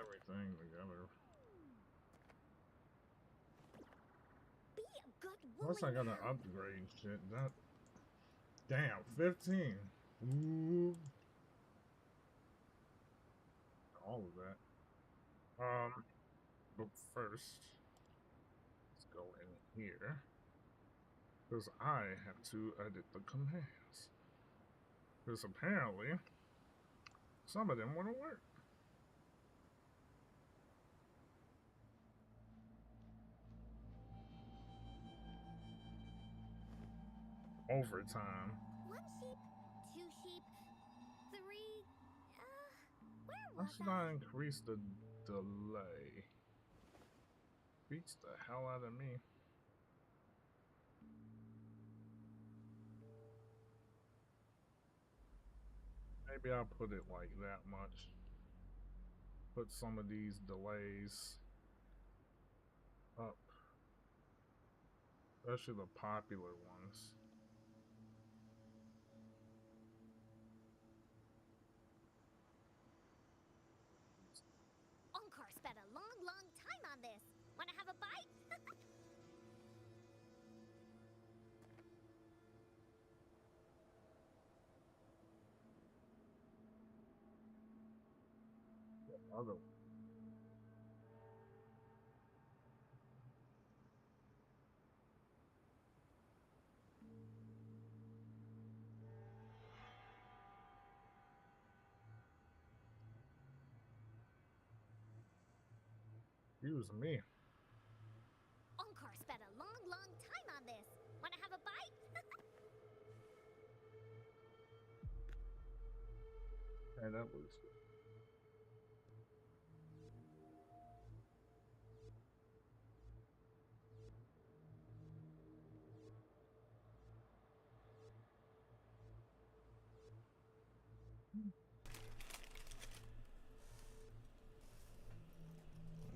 everything together. Be a good Plus, woman I gotta now. upgrade shit. That damn 15. Ooh, all of that. But first, let's go in here because I have to edit the commands. Because apparently, some of them wouldn't work. Overtime. 1 sheep, 2 sheep, 3. Where Why was should I I? increase the delay? Beats the hell out of me. Maybe I'll put it like that much. Put some of these delays up, especially the popular ones. Onkar spent a long time on this. Wanna have a bite? Other Excuse me. Onkar spent a long time on this. Wanna have a bite? And that was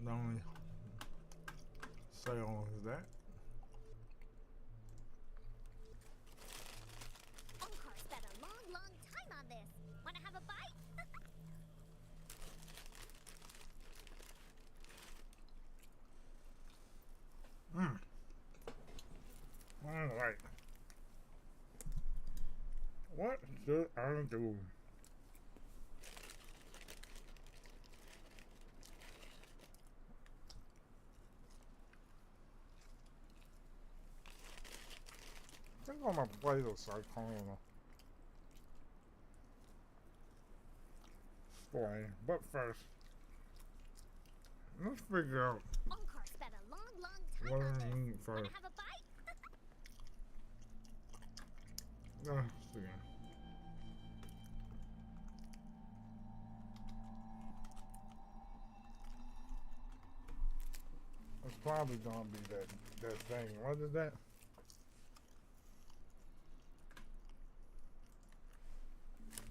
the only sale is that. Onkar spent a long time on this. Wanna have a bite? Alright. What should I do? I think I'm gonna play the Ciaccona story. But first, let's figure out Onkar spent a long time what on I need this. Wanna first. have a bite? Let's see. It's probably gonna be that thing. What is that?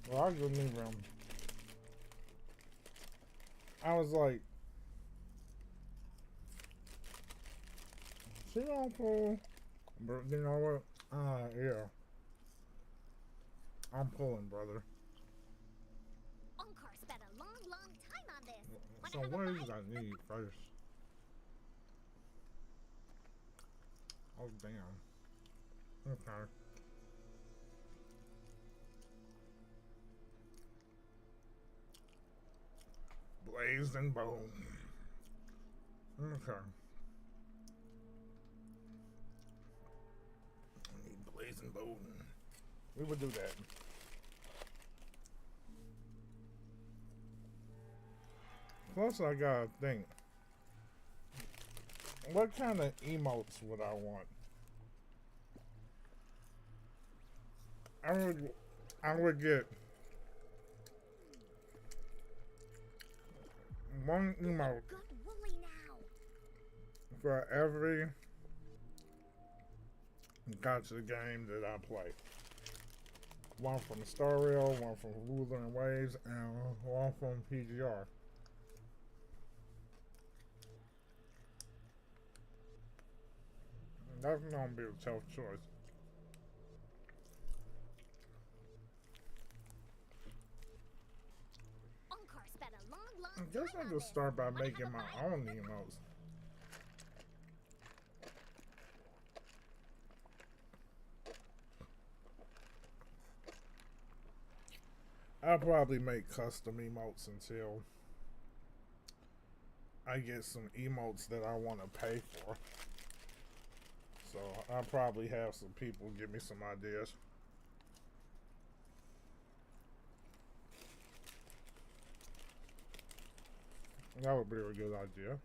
Well, I couldn't even. I was like, she don't pull, but you know what? Yeah, I'm pulling, brother. Onkar spent a long time on this. Wanna So have a what is it bite? I need first? Oh damn. Okay. Blaze and bone. Okay. I need blaze and bone. We would do that. Plus, I gotta think. What kind of emotes would I want? I would, I would get one emote Good woolly now. for every gotcha game that I play. One from Star Rail, one from Wuthering Waves, and one from PGR. That's gonna be a tough choice. Onkar spent spent a long, long I time guess I on could this. start by Wanna making have a my bite? own emotes. I'll probably make custom emotes until I get some emotes that I want to pay for. So I'll probably have some people give me some ideas. That would be a good idea.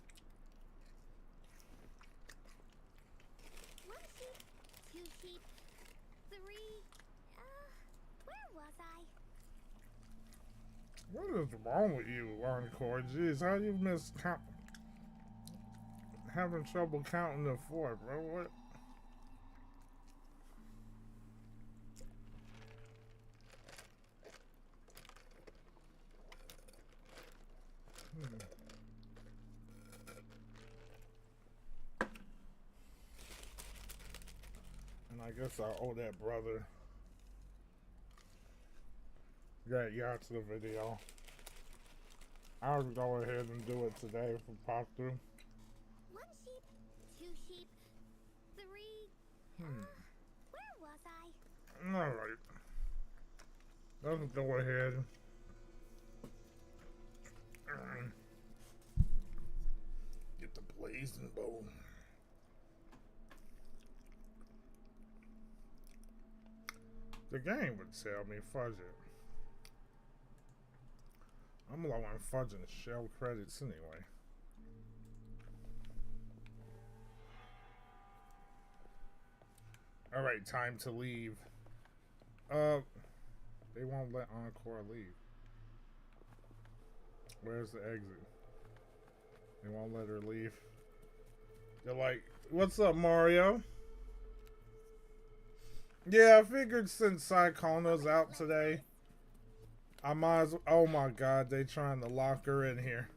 One sheep, two sheep, three. Where was I? What is wrong with you, Encore? Jeez, how you miss having trouble counting to 4, bro? What? And I guess I owe that brother that yacht to the video. I'll go ahead and do it today for pop through. One sheep, two sheep, three. Where was I? Alright. Let's go ahead. Get the blazing bow. The game would tell me fudge it. I'm low on fudging shell credits anyway. Alright, time to leave. They won't let Encore leave. Where's the exit? They won't let her leave. They're like, what's up, Mario? Yeah, I figured since Ciaccona's out today, I might as well. Oh my god, they trying to lock her in here.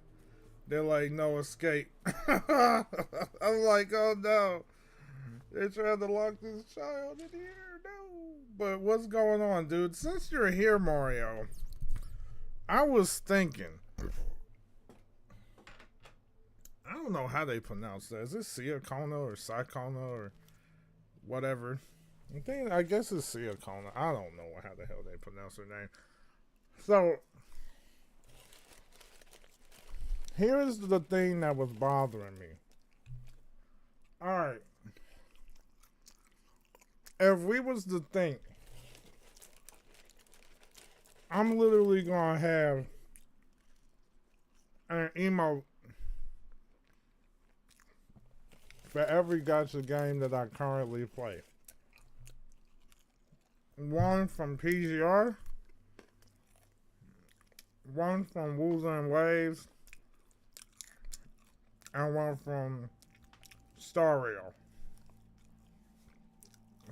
They're like, no escape. I'm like, oh no. They're trying to lock this child in here. No. But what's going on, dude? Since you're here, Mario, I was thinking. I don't know how they pronounce that. Is it Ciaccona or Ciaccona or whatever? I guess it's Ciaccona. I don't know how the hell they pronounce her name. So, here's the thing that was bothering me. Alright. If we was to think, I'm literally gonna have an emote for every gacha game that I currently play. One from PGR, one from Wuthering Waves, and one from Stario.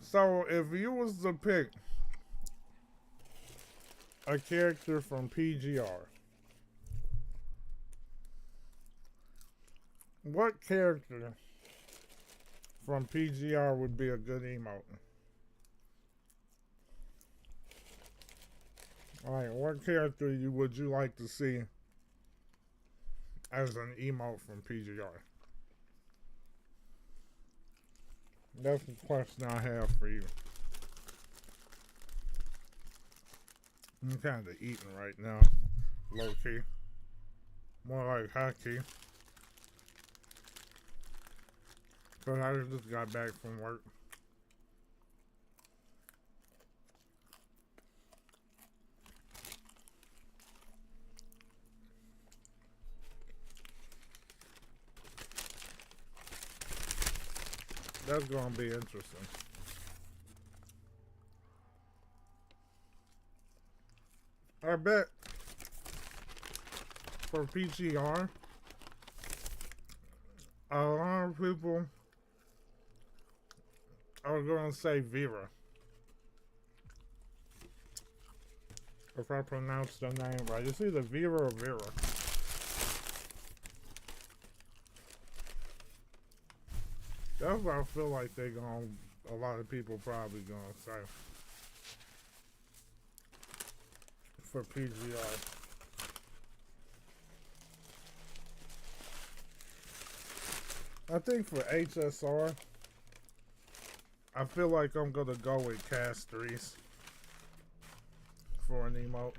So if you was to pick a character from PGR, what character from PGR would be a good emote? Alright, what character would you like to see as an emote from PGR? That's the question I have for you. I'm kind of eating right now, low key. More like high key. Because I just got back from work. That's gonna be interesting. I bet for PGR, a lot of people are gonna say Vera. If I pronounce the name right. It's either Vera or Vera. That's what I feel like a lot of people probably gonna say for PGR. I think for HSR, I feel like I'm gonna go with Castries for an emote.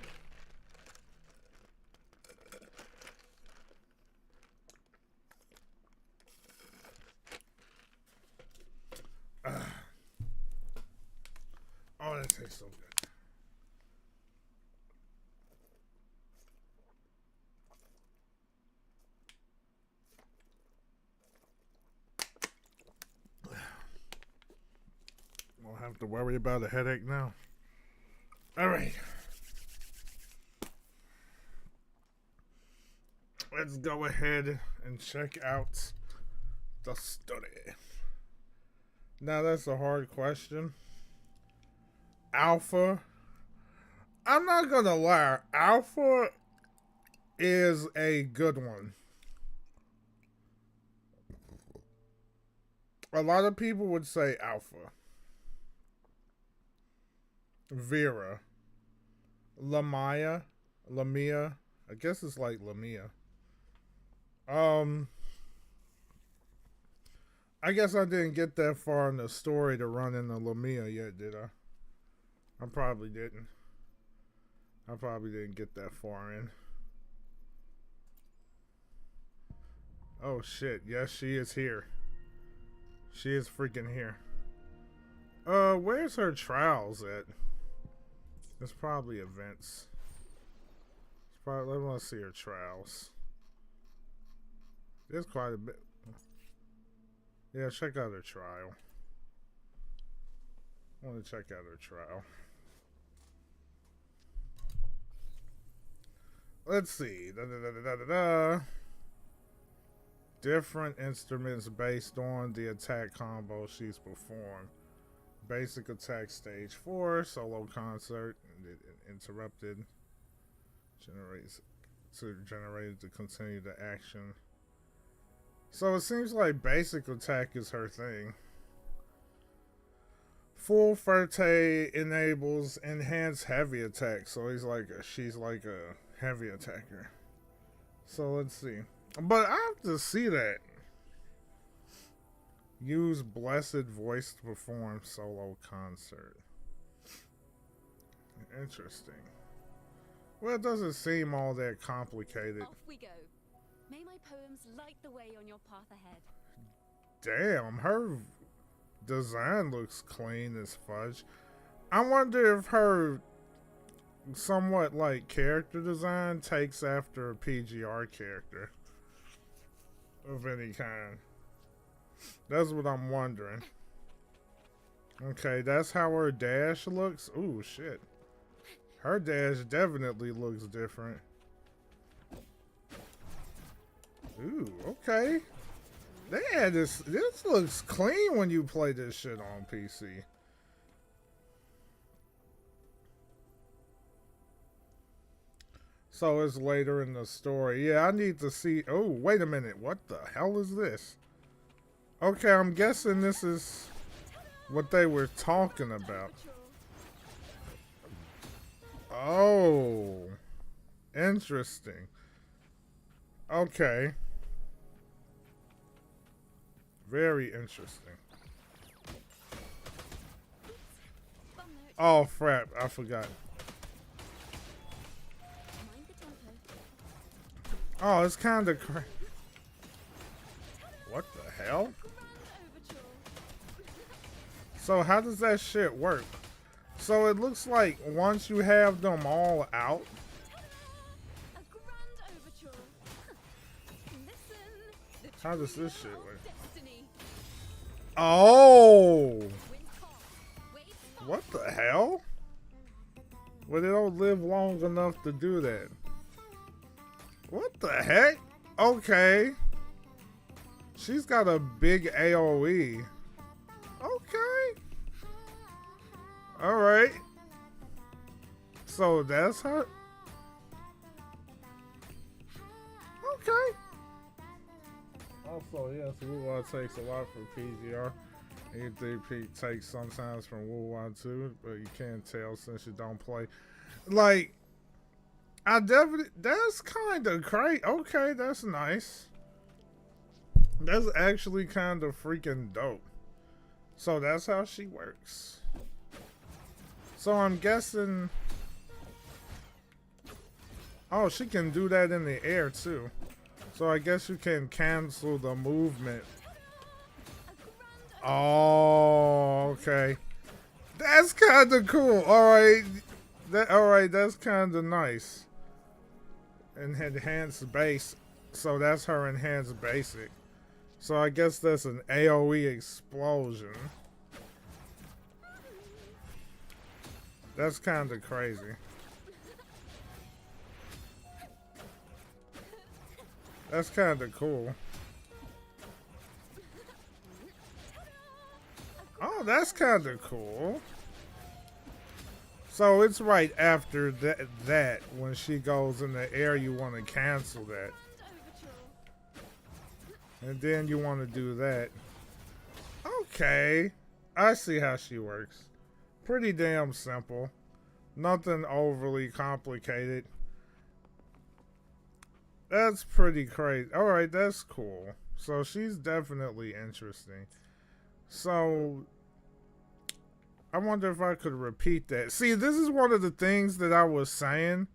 Oh, that tastes so good. Won't have to worry about a headache now. All right. Let's go ahead and check out the study. Now, that's a hard question. Alpha. I'm not gonna lie. Alpha is a good one. A lot of people would say Alpha. Vera. Lamia. I guess it's like Lamia. I guess I didn't get that far in the story to run into Lamia yet, did I? I probably didn't. I probably didn't get that far in. Oh shit, yes, she is here. She is freaking here. Where's her trials at? It's probably events. It's probably, let's see her trials. There's quite a bit. Yeah, check out her trial. I want to check out her trial. Let's see. Different instruments based on the attack combo she's performed. Basic attack stage 4, solo concert, interrupted. Generated to continue the action. So it seems like basic attack is her thing. Full Ferte enables enhanced heavy attack. So she's like a heavy attacker. So let's see. But I have to see that. Use blessed voice to perform solo concert. Interesting. Well, it doesn't seem all that complicated. Off we go. May my poems light the way on your path ahead. Damn, her design looks clean as fudge. I wonder if her somewhat like character design takes after a PGR character of any kind. That's what I'm wondering. Okay, that's how her dash looks. Ooh, shit. Her dash definitely looks different. Ooh, okay. Yeah, this looks clean when you play this shit on PC. So it's later in the story. Yeah, I need to see. Oh, wait a minute. What the hell is this? Okay, I'm guessing this is what they were talking about. Oh, interesting. Okay. Very interesting. Oh, crap. I forgot. Oh, it's kind of crazy. What the hell? So how does that shit work? So it looks like once you have them all out. How does this shit work? Oh! What the hell? Well, they don't live long enough to do that. What the heck? Okay. She's got a big AoE. Okay. Alright. So that's her. Okay. Also, yes, Wuwa takes a lot from PGR. EDP takes sometimes from Wuwa too, but you can't tell since you don't play. Like, I definitely, that's kind of great. Okay, that's nice. That's actually kind of freaking dope. So that's how she works. So I'm guessing. Oh, she can do that in the air too. So I guess you can cancel the movement. Oh, okay. That's kind of cool. All right. That's kind of nice. And enhanced base. So that's her enhanced basic. So I guess that's an AoE explosion. That's kind of crazy. That's kind of cool. Oh, that's kind of cool. So it's right after that when she goes in the air, you want to cancel that. And then you want to do that. Okay. I see how she works. Pretty damn simple. Nothing overly complicated. That's pretty crazy. Alright, that's cool. So she's definitely interesting. So I wonder if I could repeat that. See, this is one of the things that I was saying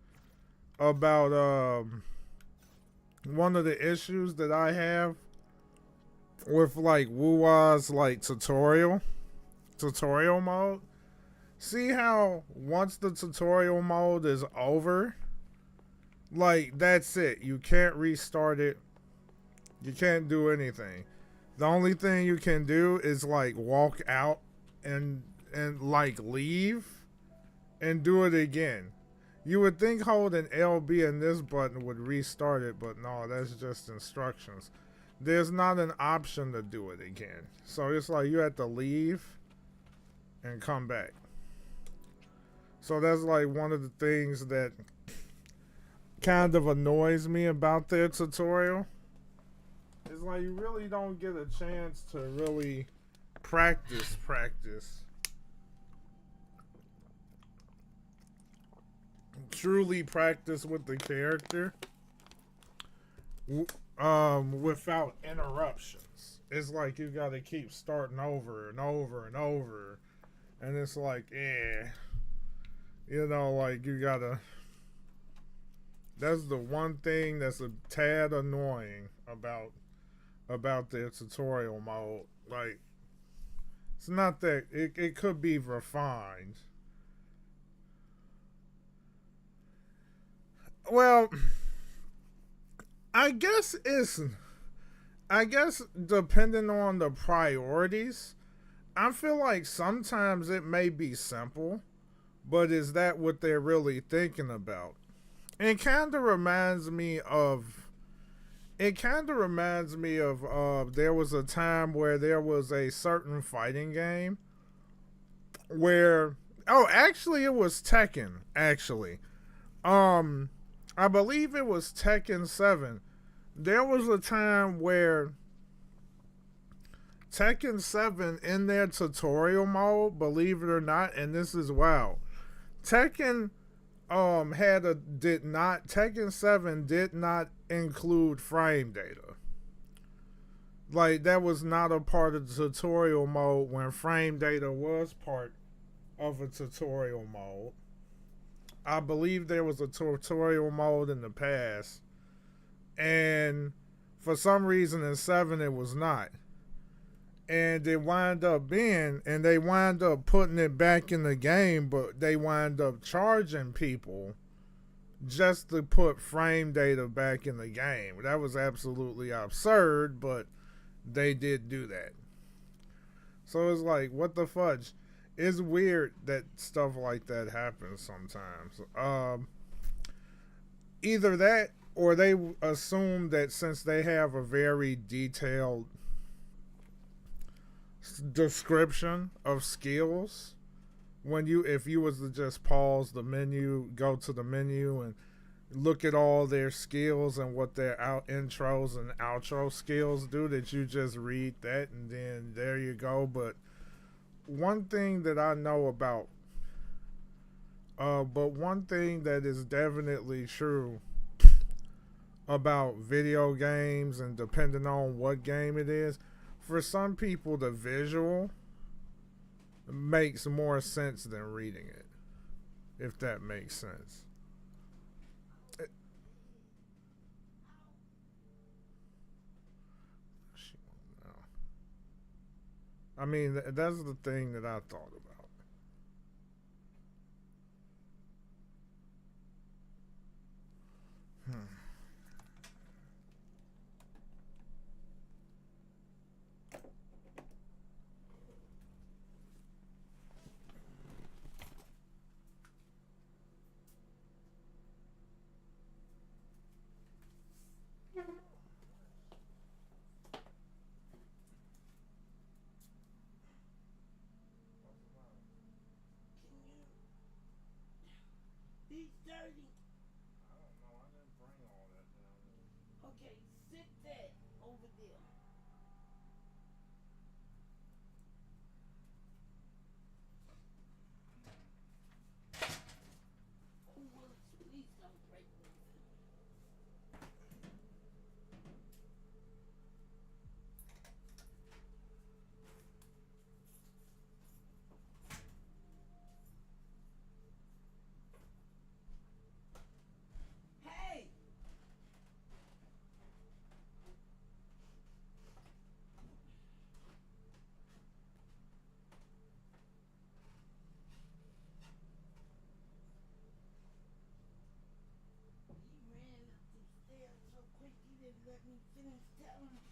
about one of the issues that I have with like Wuwa's like tutorial mode. See how once the tutorial mode is over, like that's it. You can't restart it. You can't do anything. The only thing you can do is like walk out and like leave and do it again. You would think holding LB and this button would restart it, but no, that's just instructions. There's not an option to do it again. So it's like you have to leave and come back. So that's like one of the things that kind of annoys me about their tutorial. It's like you really don't get a chance to really practice. Truly practice with the character without interruptions. It's like you gotta keep starting over and over and over. And it's like, you know, like you gotta. That's the one thing that's a tad annoying about their tutorial mode. Like, it's not that it could be refined. Well, I guess depending on the priorities, I feel like sometimes it may be simple, but is that what they're really thinking about? It kind of reminds me of there was a time where there was a certain fighting game where actually it was Tekken actually. I believe it was Tekken 7. There was a time where Tekken 7 in their tutorial mode, believe it or not, and this is wow. Tekken Tekken 7 did not include frame data. Like that was not a part of the tutorial mode when frame data was part of a tutorial mode. I believe there was a tutorial mode in the past, and for some reason in 7 it was not. And it wind up being, and they wind up putting it back in the game, but they wind up charging people just to put frame data back in the game. That was absolutely absurd, but they did do that. So it's like, what the fudge? It's weird that stuff like that happens sometimes. Either that, or they assume that since they have a very detailed description of skills, if you was to just pause the menu, go to the menu and look at all their skills and what their intros and outro skills do, that you just read that and then there you go. But one thing that I know about but one thing that is definitely true about video games and depending on what game it is, for some people the visual makes more sense than reading it, if that makes sense. I mean, that's the thing that I thought about. He's dirty. I don't know. I didn't bring all that down there. Okay, sit that over there. Oh, Willis, please don't break nothing. Hey! He ran up the stairs so quick he didn't let me finish telling him.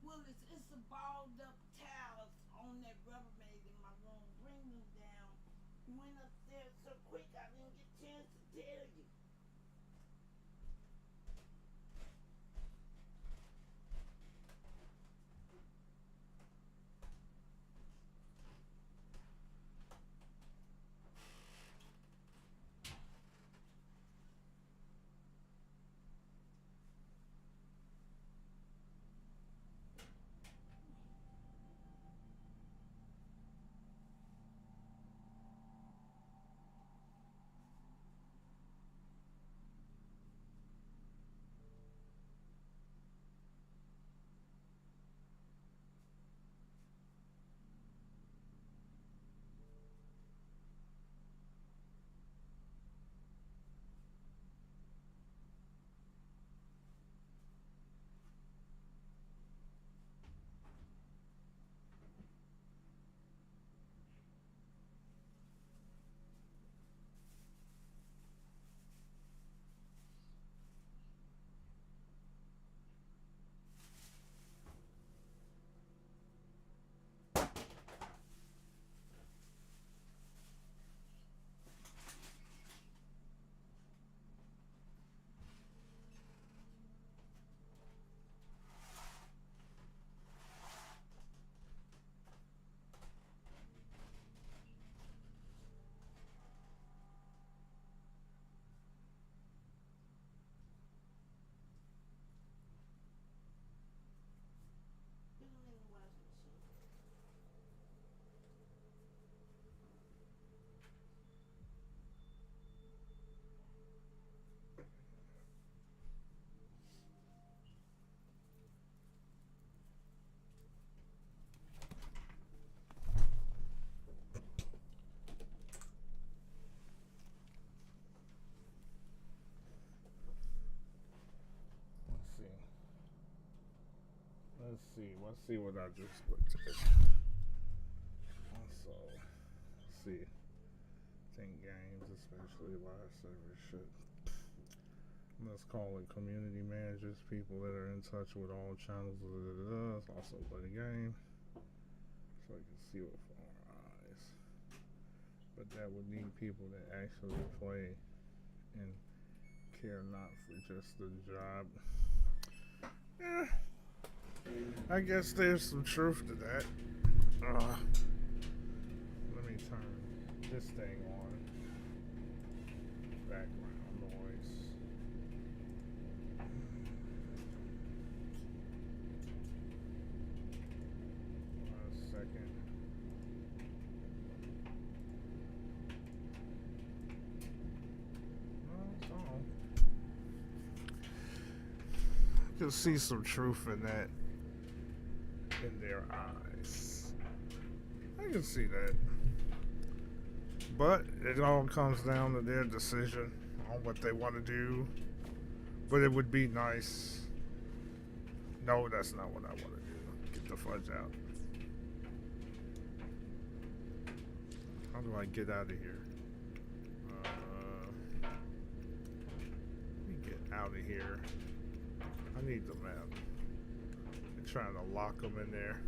Willis, it's the balled up towels on that Rubbermaid in my room. Bring them down. You went upstairs so quick I didn't get a chance to tell you. Put them in the washing machine. Let's see what I just looked at. Also, see. Think games, especially live service shit. Let's call it community managers, people that are in touch with all channels. Let's also play the game so I can see with our eyes. But that would need people that actually play and care not for just the job. I guess there's some truth to that. Let me turn this thing on. Background noise. can see some truth in that, in their eyes. I can see that. But it all comes down to their decision on what they want to do. But it would be nice. No, that's not what I want to do. Get the fudge out. How do I get out of here? Let me get out of here. I need the map. They're trying to lock them in there.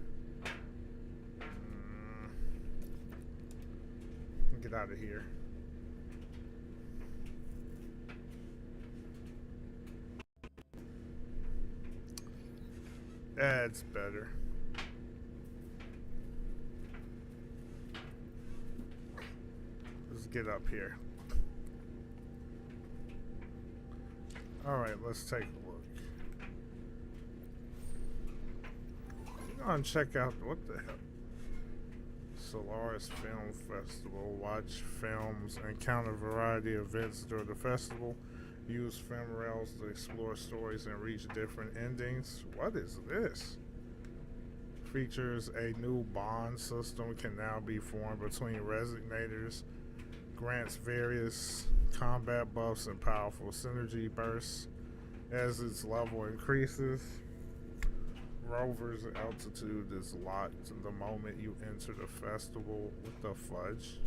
Get out of here. That's better. Let's get up here. Alright, let's take a look. Go and check out what the hell. Solaris Film Festival. Watch films, encounter a variety of events during the festival. Use film rails to explore stories and reach different endings. What is this? Features a new bond system can now be formed between resignators. Grants various combat buffs and powerful synergy bursts as its level increases. Rover's altitude is locked the moment you enter the festival with the fudge.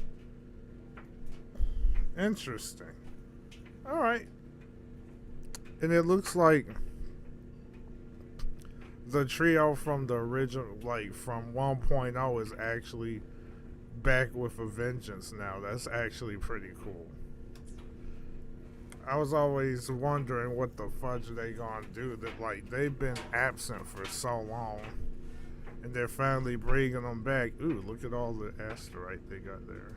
Interesting. Alright. And it looks like the trio from the original, like from 1.0, is actually back with a vengeance now. That's actually pretty cool. I was always wondering what the fudge they gonna do. That, like, they've been absent for so long, and they're finally bringing them back. Ooh, look at all the asterite they got there.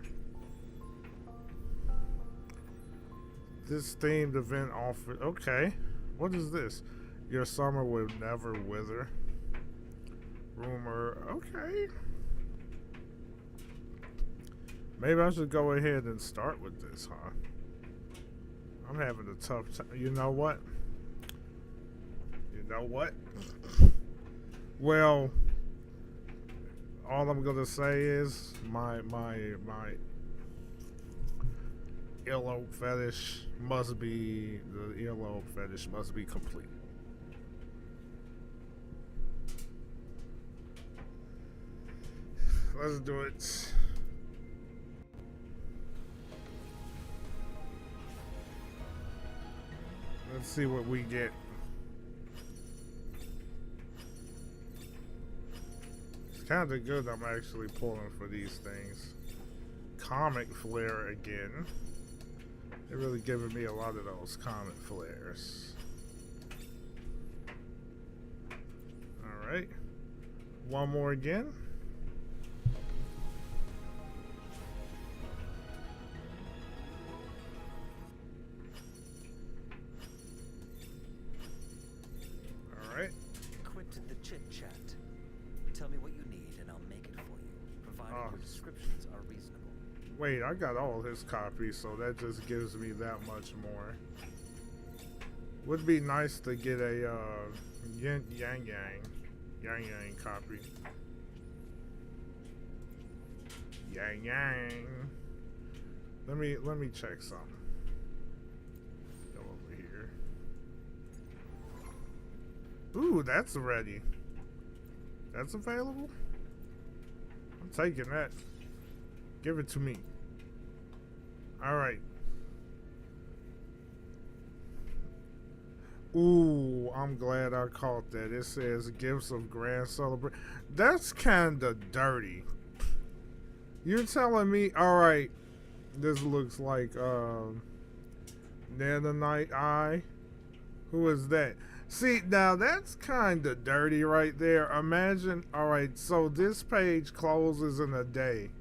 This themed event offered. Okay, what is this? Your summer will never wither. Rumor. Okay. Maybe I should go ahead and start with this, huh? I'm having a tough time. You know what? You know what? Well, all I'm gonna say is my earlobe fetish must be complete. Let's do it. Let's see what we get. It's kind of good I'm actually pulling for these things. Comic flare again. They're really giving me a lot of those comic flares. Alright. One more again. Tell me what you need and I'll make it for you, provided your descriptions are reasonable. Wait, I got all his copies, so that just gives me that much more. Would be nice to get a Yang Yang copy. Yang Yang. Let me check something. Go over here. Ooh, that's ready. That's available? I'm taking that. Give it to me. Alright. Ooh, I'm glad I caught that. It says gifts of grand celebration. That's kinda dirty. You're telling me, alright, this looks like Nanonite Eye. Who is that? See, now that's kind of dirty right there. Imagine, alright, so this page closes in a day.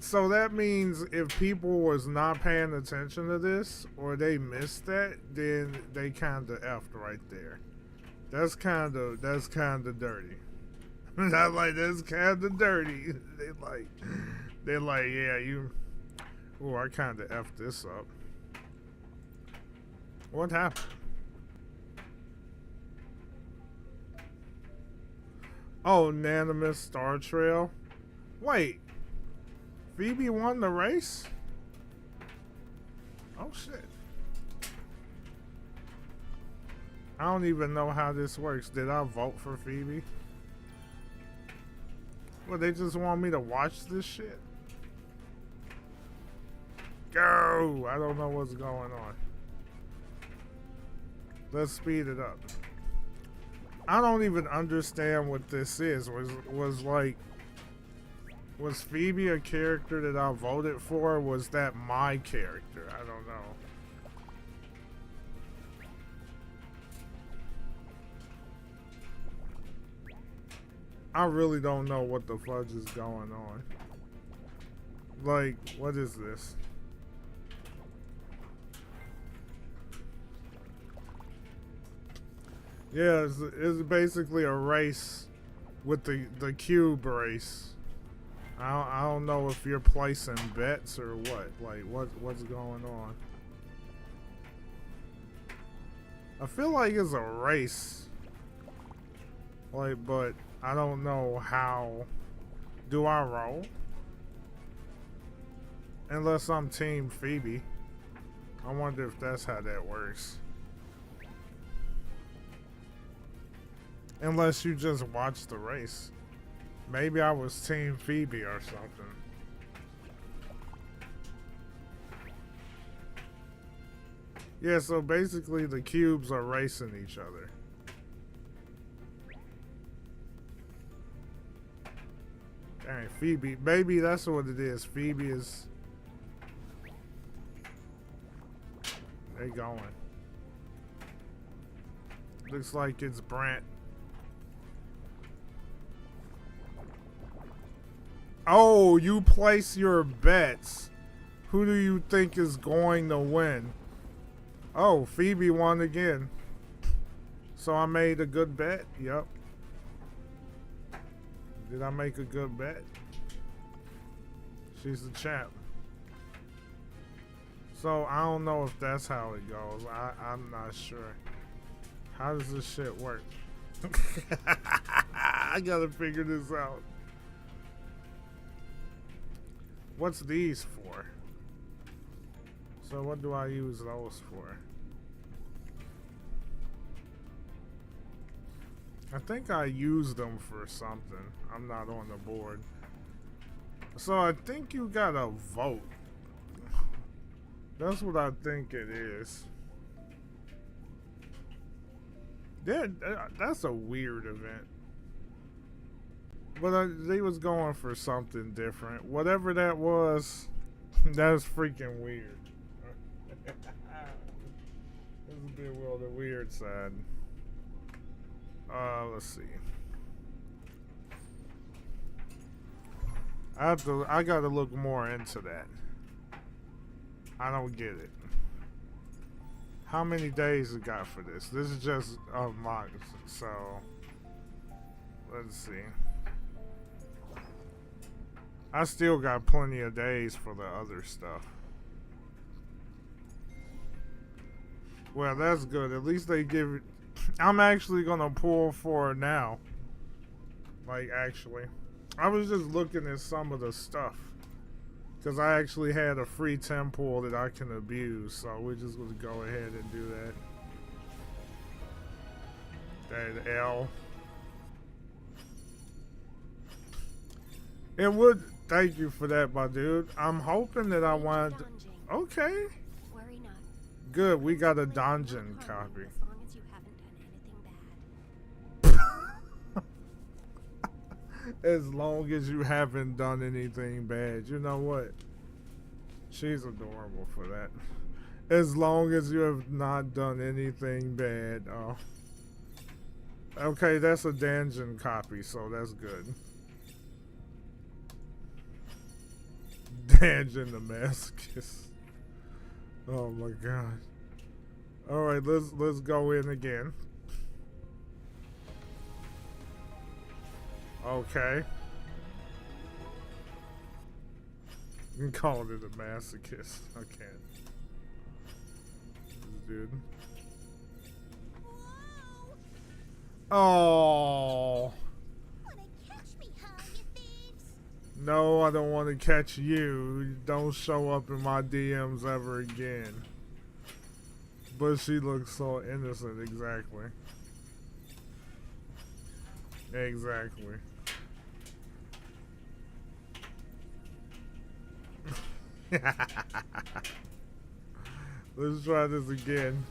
So that means if people was not paying attention to this, or they missed that, then they kind of effed right there. That's kind of dirty. Not like, that's kind of dirty. They're like, yeah, you, oh, I kind of effed this up. What happened? Oh, unanimous Star Trail. Wait. Phoebe won the race? Oh shit. I don't even know how this works. Did I vote for Phoebe? Well, they just want me to watch this shit? Go! I don't know what's going on. Let's speed it up. I don't even understand what this is. Was Phoebe a character that I voted for? Or was that my character? I don't know. I really don't know what the fudge is going on. Like, what is this? Yeah, it's basically a race with the cube race. I don't know if you're placing bets or what. Like, what's going on? I feel like it's a race. Like, but I don't know how. Do I roll? Unless I'm Team Phoebe. I wonder if that's how that works. Unless you just watch the race. Maybe I was Team Phoebe or something. Yeah, so basically the cubes are racing each other. Dang, Phoebe. Maybe that's what it is. Phoebe is... They going. Looks like it's Brant. Oh, you place your bets. Who do you think is going to win? Oh, Phoebe won again. So I made a good bet? Yep. Did I make a good bet? She's the champ. So I don't know if that's how it goes. I'm not sure. How does this shit work? I gotta figure this out. What's these for? So what do I use those for? I think I used them for something. I'm not on the board. So I think you gotta vote. That's what I think it is. That's a weird event. But they was going for something different. Whatever that was, that was freaking weird. This is a bit well the weird side. Let's see. I gotta look more into that. I don't get it. How many days it got for this? This is just a month, so let's see. I still got plenty of days for the other stuff. Well, that's good. At least they give it. I'm actually gonna pull for it now. Like, actually. I was just looking at some of the stuff. Because I actually had a free 10 pull that I can abuse. So we're just gonna go ahead and do that. That L. It would. Thank you for that, my dude. I'm hoping that I want. Okay. Worry not. Good. We got a dungeon copy. As long as you haven't done anything bad. You know what? She's adorable for that. As long as you have not done anything bad. Oh. Okay, that's a dungeon copy, so that's good. Dungeon Damascus. Oh my god. Alright, let's go in again. Okay. You can call it a masochist. I can't. Dude. Whoa! Oh. What No, I don't want to catch you. Don't show up in my DMs ever again. But she looks so innocent, exactly. Exactly. Let's try this again.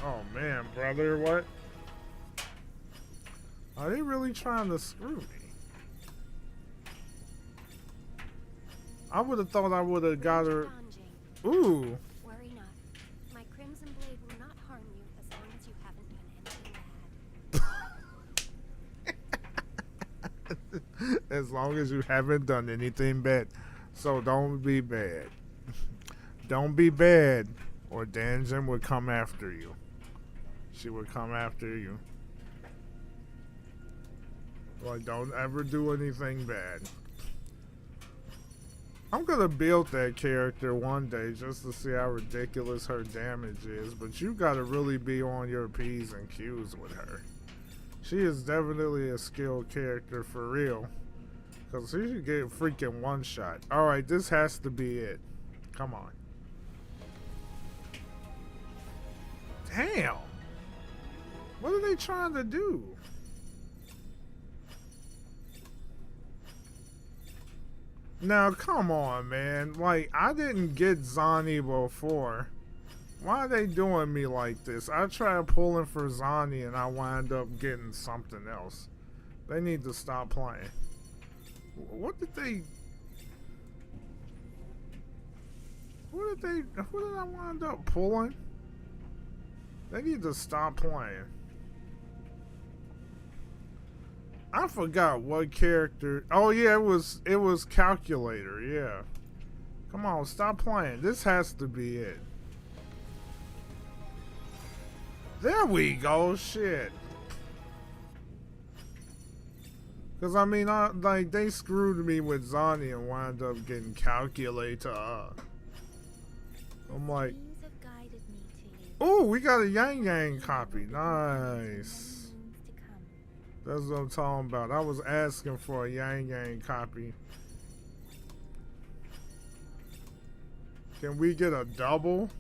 Oh man, brother, what? Are they really trying to screw me? I would have thought I would have got her. Ooh. Worry not. My crimson blade will not harm you as long as you haven't done anything bad. As long as you haven't done anything bad. So don't be bad. Don't be bad, or Danjin would come after you. She would come after you. Like, don't ever do anything bad. I'm gonna build that character one day just to see how ridiculous her damage is, but you gotta really be on your P's and Q's with her. She is definitely a skilled character for real. Because she should get freaking one shot. Alright, this has to be it. Come on. Damn! What are they trying to do? Now, come on, man. Like, I didn't get Zani before. Why are they doing me like this? I tried pulling for Zani and I wind up getting something else. They need to stop playing. What did they... What did I wind up pulling? They need to stop playing. I forgot what character. Oh yeah, it was Calculator. Yeah. Come on, stop playing. This has to be it. There we go. Shit. Cause I mean, like they screwed me with Zani and wound up getting Calculator. I'm like, oh, we got a Yang Yang copy. Nice. That's what I'm talking about. I was asking for a Yang Yang copy. Can we get a double?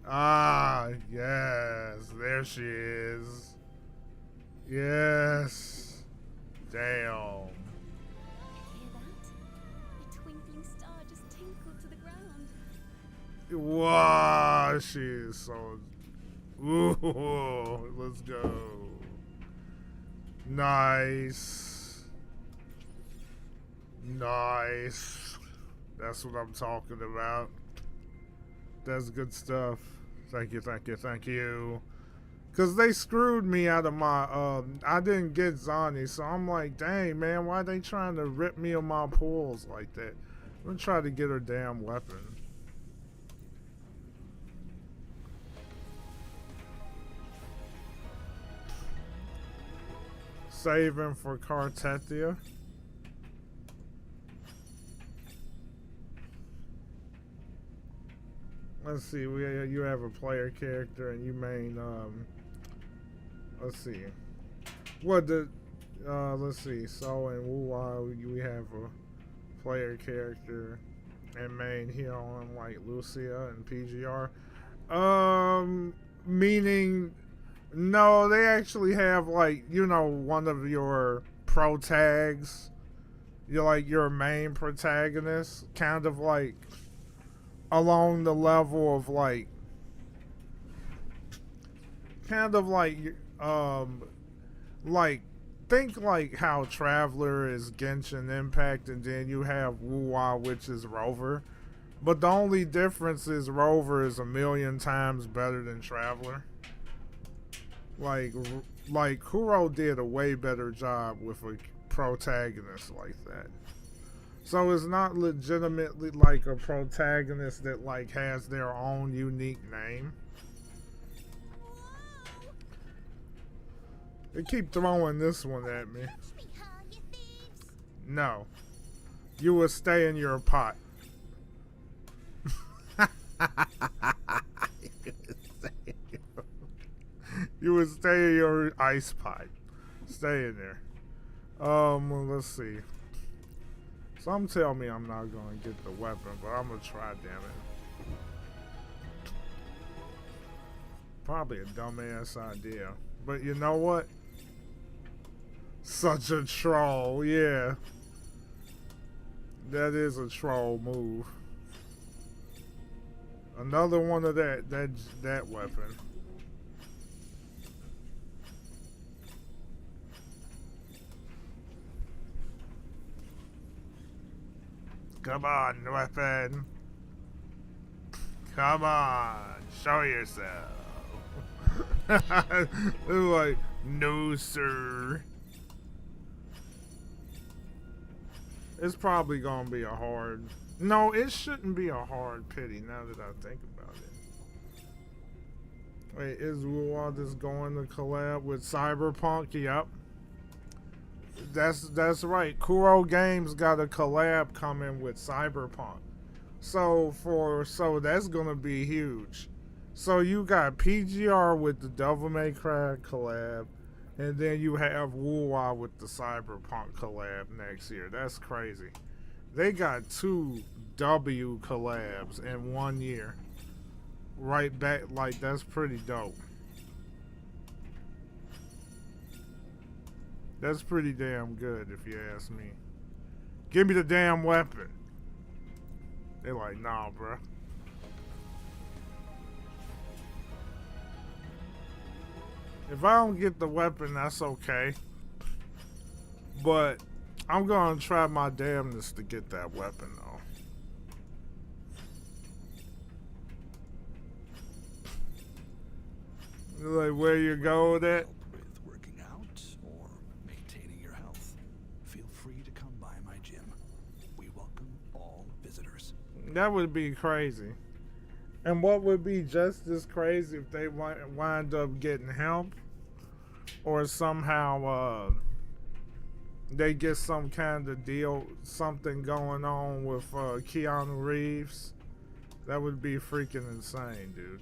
Ah, yes. There she is. Yes. Damn. Hear that? A twinkling star just tinkled to the ground. Wow, she is so... Ooh, let's go. Nice. Nice. That's what I'm talking about. That's good stuff. Thank you, thank you, thank you. Because they screwed me out of my, I didn't get Zani, so I'm like, dang, man, why are they trying to rip me of my pulls like that? I'm going to try to get her damn weapon. Saving for Cartetia. Let's see, you have a player character and you main, let's see. What the, let's see, so in Wuwa, we have a player character and main here on, like, Lucia and PGR. Meaning, no, they actually have, like, you know, one of your pro tags. You're, like, your main protagonist. Kind of, like, along the level of, like, kind of, like, think, like, how Traveler is Genshin Impact, and then you have Wuwa, which is Rover. But the only difference is Rover is 1,000,000 times better than Traveler. Like Kuro did a way better job with a protagonist like that. So it's not legitimately like a protagonist that like has their own unique name. They keep throwing this one at me. No. You will stay in your pot. You would stay in your ice pipe. Stay in there. Let's see. Some tell me I'm not gonna get the weapon, but I'm gonna try, damn it. Probably a dumbass idea. But you know what? Such a troll, yeah. That is a troll move. Another one of that weapon. Come on, weapon. Come on, show yourself. They're like, no, sir. It's probably gonna be a hard. No, it shouldn't be a hard pity now that I think about it. Wait, is Wuthering just going to collab with Cyberpunk? Yep. That's right. Kuro Games got a collab coming with Cyberpunk. So that's gonna be huge. So you got PGR with the Devil May Cry collab, and then you have Wuthering with the Cyberpunk collab next year. That's crazy. They got 2 W collabs in 1 year. Right back, like, that's pretty dope. That's pretty damn good, if you ask me. Give me the damn weapon. They're like, nah, bruh. If I don't get the weapon, that's okay. But I'm gonna try my damnedest to get that weapon, though. Like, where you go with it? With working out or maintaining your health, feel free to come by my gym. We welcome all visitors. That would be crazy. And what would be just as crazy if they wind up getting help, or somehow they get some kind of deal, something going on with Keanu Reeves. That would be freaking insane, dude.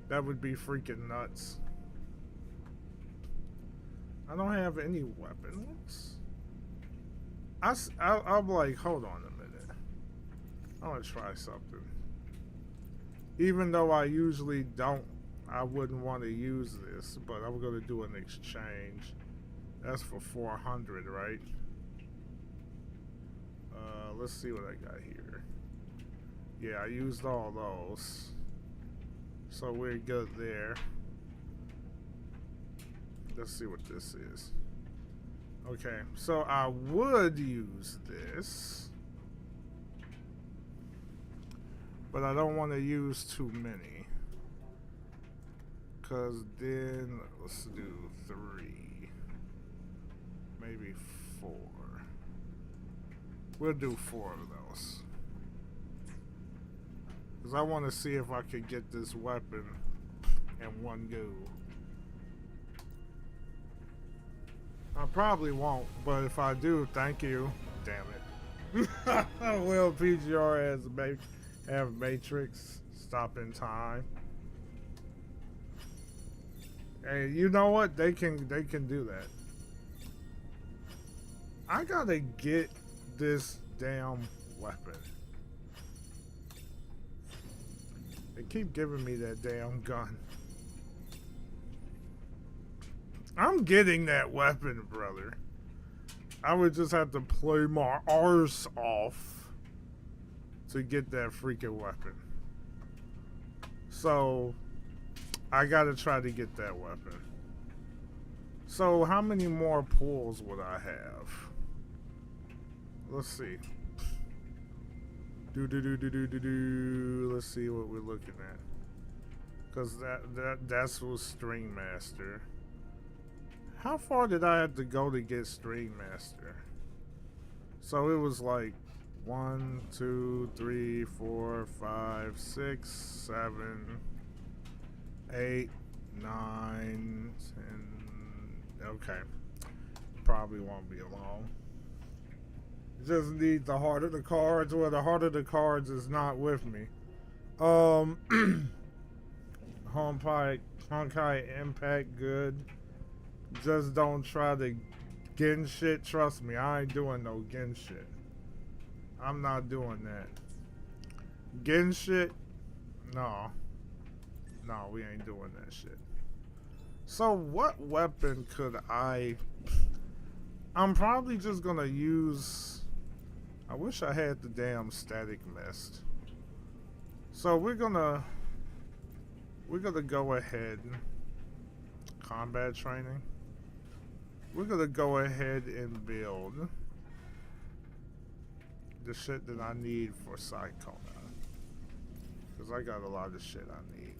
That would be freaking nuts. I don't have any weapons. I'm like, hold on a minute. I want to try something. Even though I usually don't, I wouldn't want to use this, but I'm going to do an exchange. That's for 400, right? Let's see what I got here. Yeah, I used all those. So we're good there. Let's see what this is. Okay, so I would use this, but I don't want to use too many, because then let's do 3, maybe 4. We'll do 4 of those, because I want to see if I could get this weapon in one go. I probably won't, but if I do, thank you. Damn it. Well, PGR has have Matrix stop in time. Hey, you know what? They can do that. I gotta get this damn weapon. They keep giving me that damn gun. I'm getting that weapon, brother. I would just have to play my arse off to get that freaking weapon. So, I gotta try to get that weapon. So, how many more pulls would I have? Let's see. Let's see what we're looking at. Because that's what String Master. How far did I have to go to get String Master? So it was like 1, 2, 3, 4, 5, 6, 7, 8, 9, 10. Okay. Probably won't be long. Just need the heart of the cards, or the heart of the cards is not with me. Honkai Impact good. Just don't try to gen shit. Trust me, I ain't doing no gen shit. I'm not doing that. Gen shit? No. No, we ain't doing that shit. So what weapon could I'm probably just gonna use... I wish I had the damn static mist. So we're gonna go ahead. Combat training. We're gonna go ahead and build the shit that I need for Ciaccona. Because I got a lot of shit I need.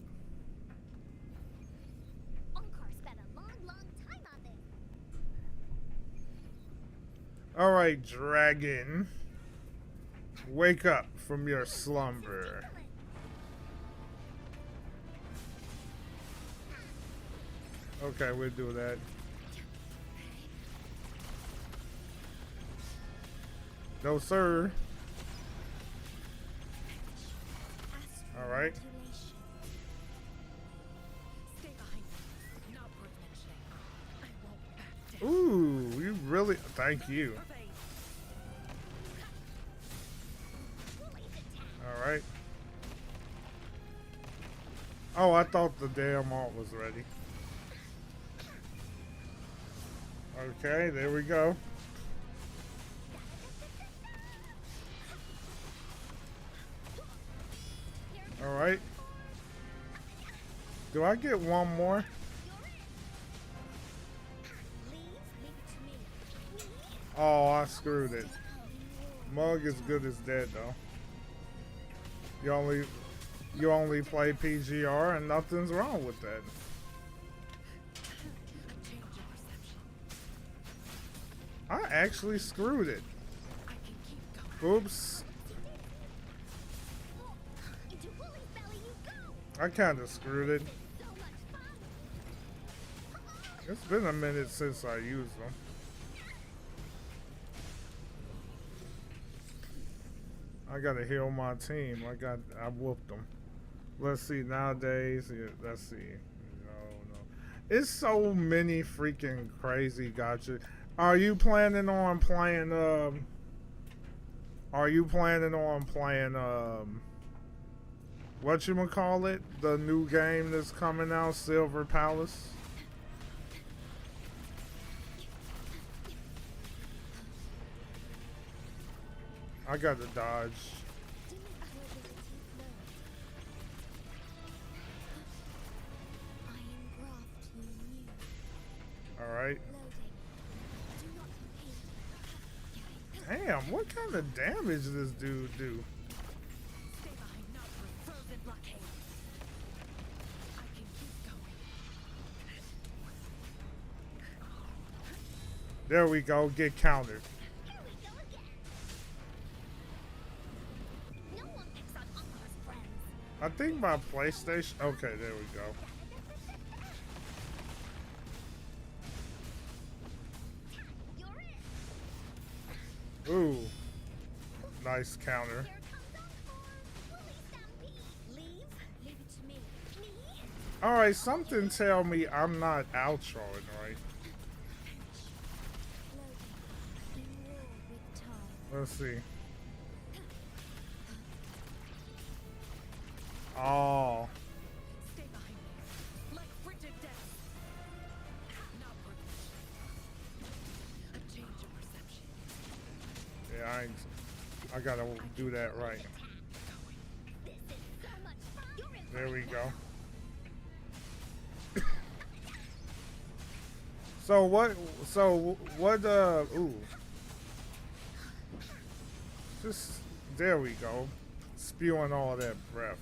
Onkar spent a long, long time on this. Alright, dragon. Wake up from your slumber. Okay, we'll do that. No, sir. Alright. Ooh, you really... Thank you. Alright. Oh, I thought the damn ult was ready. Okay, there we go. Alright. Do I get one more? Oh, I screwed it. Mug is good as dead though. You only play PGR and nothing's wrong with that. I actually screwed it. Oops. I kinda screwed it. It's been a minute since I used them. I gotta heal my team. I whooped them. Let's see, nowadays, yeah, let's see. No. It's so many freaking crazy gotcha. Are you planning on playing, whatchamacallit? The new game that's coming out, Silver Palace? I got to dodge. Alright. Damn, what kind of damage does this dude do? There we go, get countered. I think my PlayStation... Okay, there we go. Ooh. Nice counter. Alright, something tell me I'm not outroing, right? Let's see. Oh. Yeah, I gotta do that right. There we go. So what, ooh. Just, there we go. Spewing all that breath.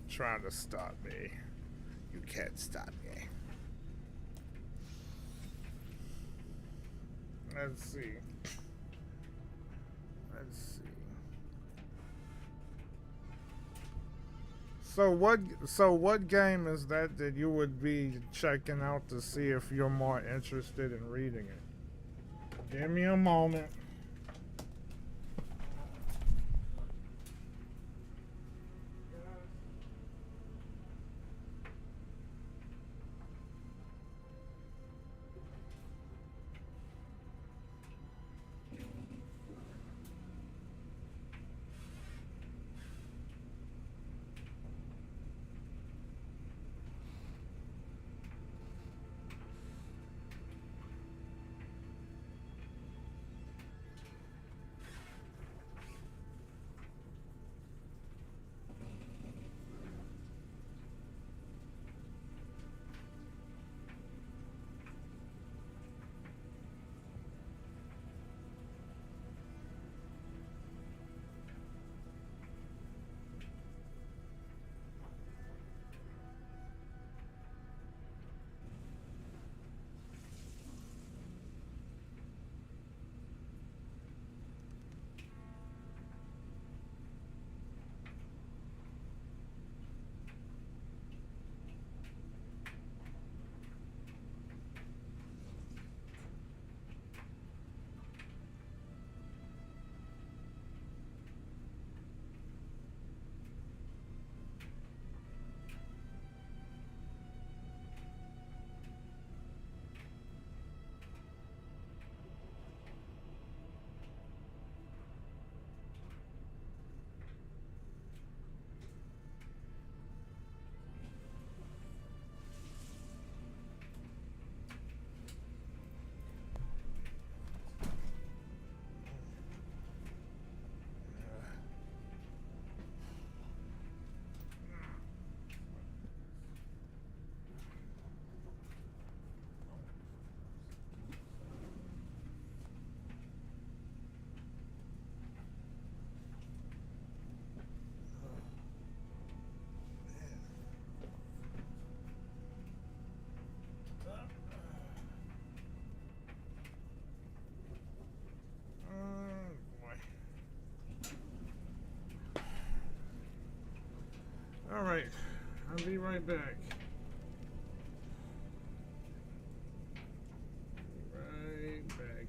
Trying to stop me. You can't stop me. Let's see. Let's see. So what game is that you would be checking out to see if you're more interested in reading it? Give me a moment. Alright, I'll be right back. Right back.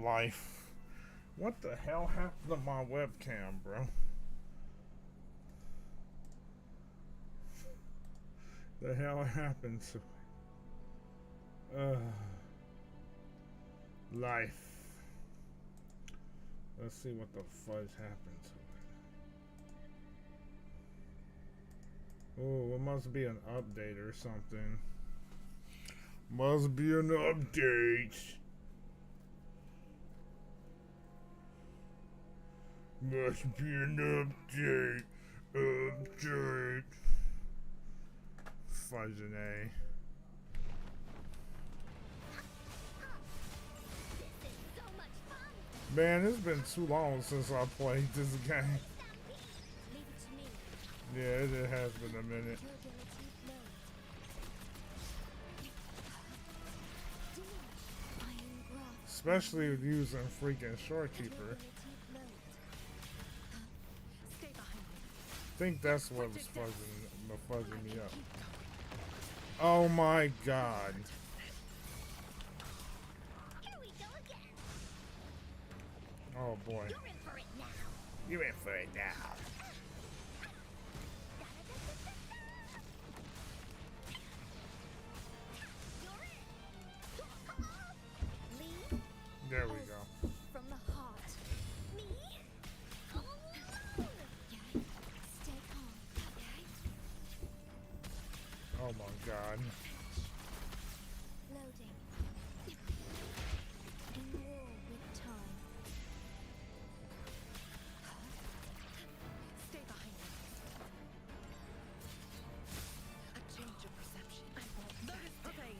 life. What the hell happened to my webcam, bro? The hell happened to it? Life. Let's see what the fudge happened to it. Oh, it must be an update or something. Must be an update. Must be an update. Update. Fudging A. Man, it's been too long since I played this game. Leave it to me. Yeah, it has been a minute. Especially using freaking Shorekeeper. I think that's what was fuzzing me up. Oh my god. Here we go again. Oh boy. You're in for it now. You're in for it now. Leave There we go. From the heart. me alone. Okay. Stay calm. Okay. Oh my god. Loading. In war with time. Stay behind me. A change of perception. I won't notice the pain.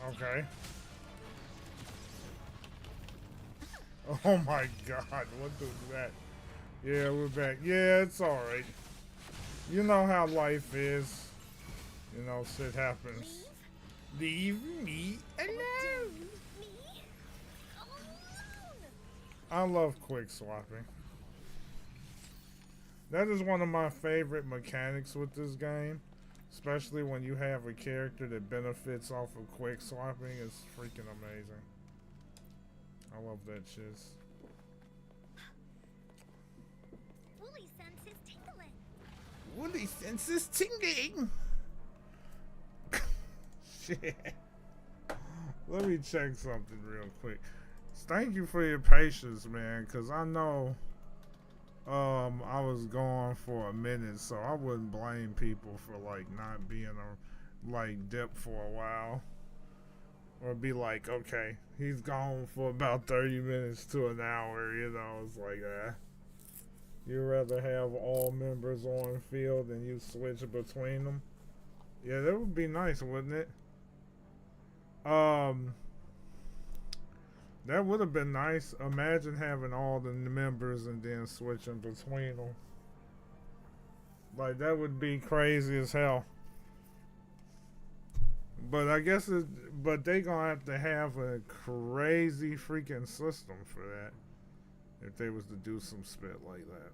Okay. Oh my god, what was that? Yeah, we're back. Yeah, it's alright. You know how life is. You know, shit happens. Leave me alone. Me alone. I love quick swapping. That is one of my favorite mechanics with this game. Especially when you have a character that benefits off of quick swapping. It's freaking amazing. I love that shit. Wooly sense is tingling. Woody senses tingling. Shit. Let me check something real quick. Thank you for your patience, man, because I know I was gone for a minute, so I wouldn't blame people for like not being dip for a while. Or be like, okay, he's gone for about 30 minutes to an hour, you know, it's like that. You'd rather have all members on field and you switch between them? Yeah, that would be nice, wouldn't it? That would have been nice. Imagine having all the members and then switching between them. Like, that would be crazy as hell. But I guess but they gonna have to have a crazy freaking system for that. If they was to do some spit like that.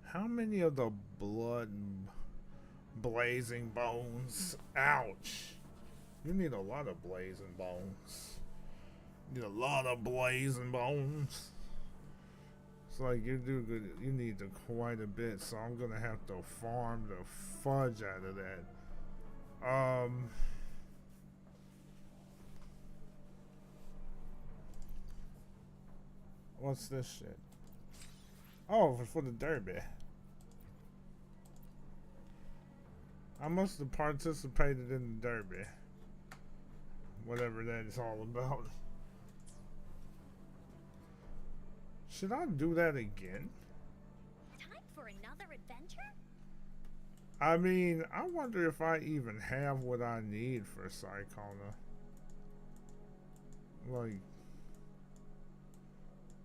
How many of the blood blazing bones? Ouch. You need a lot of blazing bones. You need a lot of blazing bones. It's like you do good. You need quite a bit, so I'm gonna have to farm the fudge out of that. What's this shit? Oh, for the derby. I must have participated in the derby. Whatever that is all about. Should I do that again? Time for another adventure? I mean, I wonder if I even have what I need for Ciaccona. Like,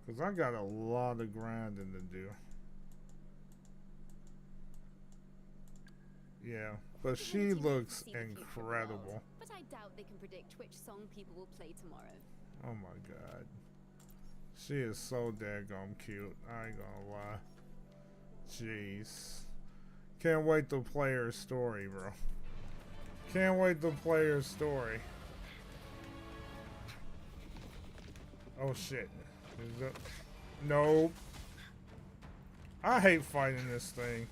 because I got a lot of grinding to do. Yeah, but she looks incredible. But I doubt they can predict which song people will play tomorrow. Oh my god. She is so daggone cute. I ain't gonna lie. Jeez. Can't wait to play her story, bro. Can't wait to play her story. Oh shit. Is that... Nope. I hate fighting this thing.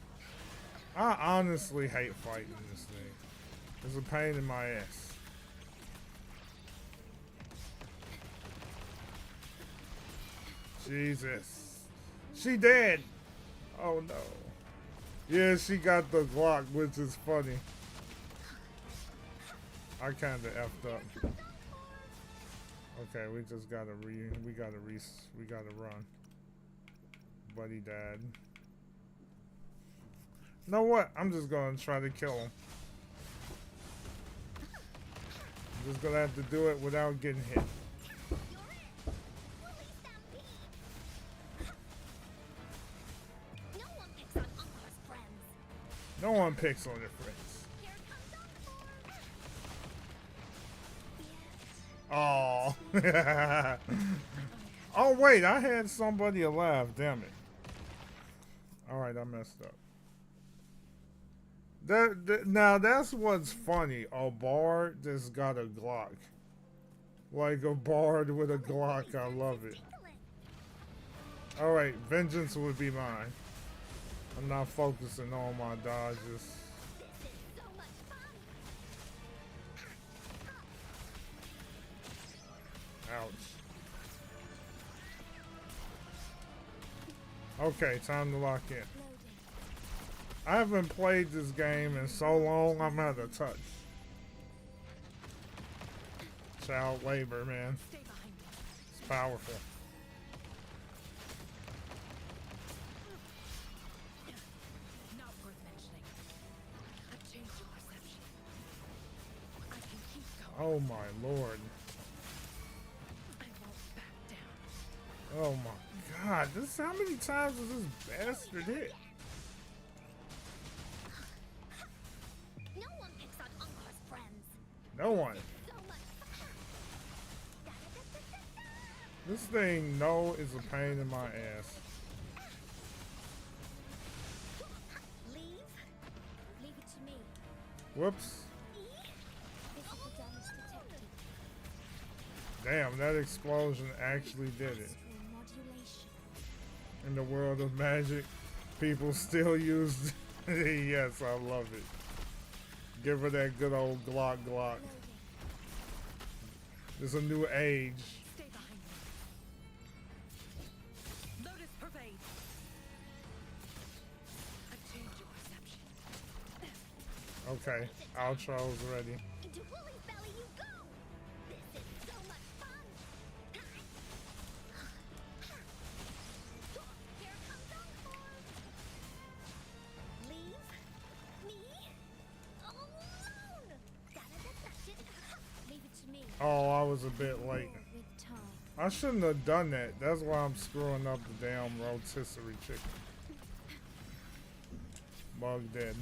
I honestly hate fighting this thing. It's a pain in my ass. Jesus. She dead. Oh no. Yeah, she got the Glock, which is funny. I kinda effed up. Okay, we just gotta we gotta run. Buddy died. You know what? I'm just gonna try to kill him. I'm just gonna have to do it without getting hit. No one picks on their friends. Oh. Oh wait, I had somebody alive. Damn it. All right, I messed up. Now that's what's funny. A bard just got a Glock. Like a bard with a Glock. I love it. All right, vengeance would be mine. I'm not focusing on my dodges. Ouch. Okay, time to lock in. I haven't played this game in so long, I'm out of touch. Child labor, man. It's powerful. Not worth mentioning. I've changed your perception. I can keep going. Oh my lord. I won't back down. Oh my god. This how many times was this bastard hit? No one picks on Uncar's friends. No one. So much fun. This thing, no, is a pain in my ass. Leave? Leave it to me. Whoops. Physical damage detected. Damn, that explosion actually did it. Astral modulation. In the world of magic, people still use yes, I love it. Give her that good old Glock. There's a new age. Stay behind me. Lotus pervade. I've changed your perception. Okay, outro's ready. Into Woolly's belly you go! This is so much fun! Here comes Encore! Leave? Me? Alone! Leave it to me. Oh, I was a bit late. With time. I shouldn't have done that. That's why I'm screwing up the damn rotisserie chicken. Bug dead.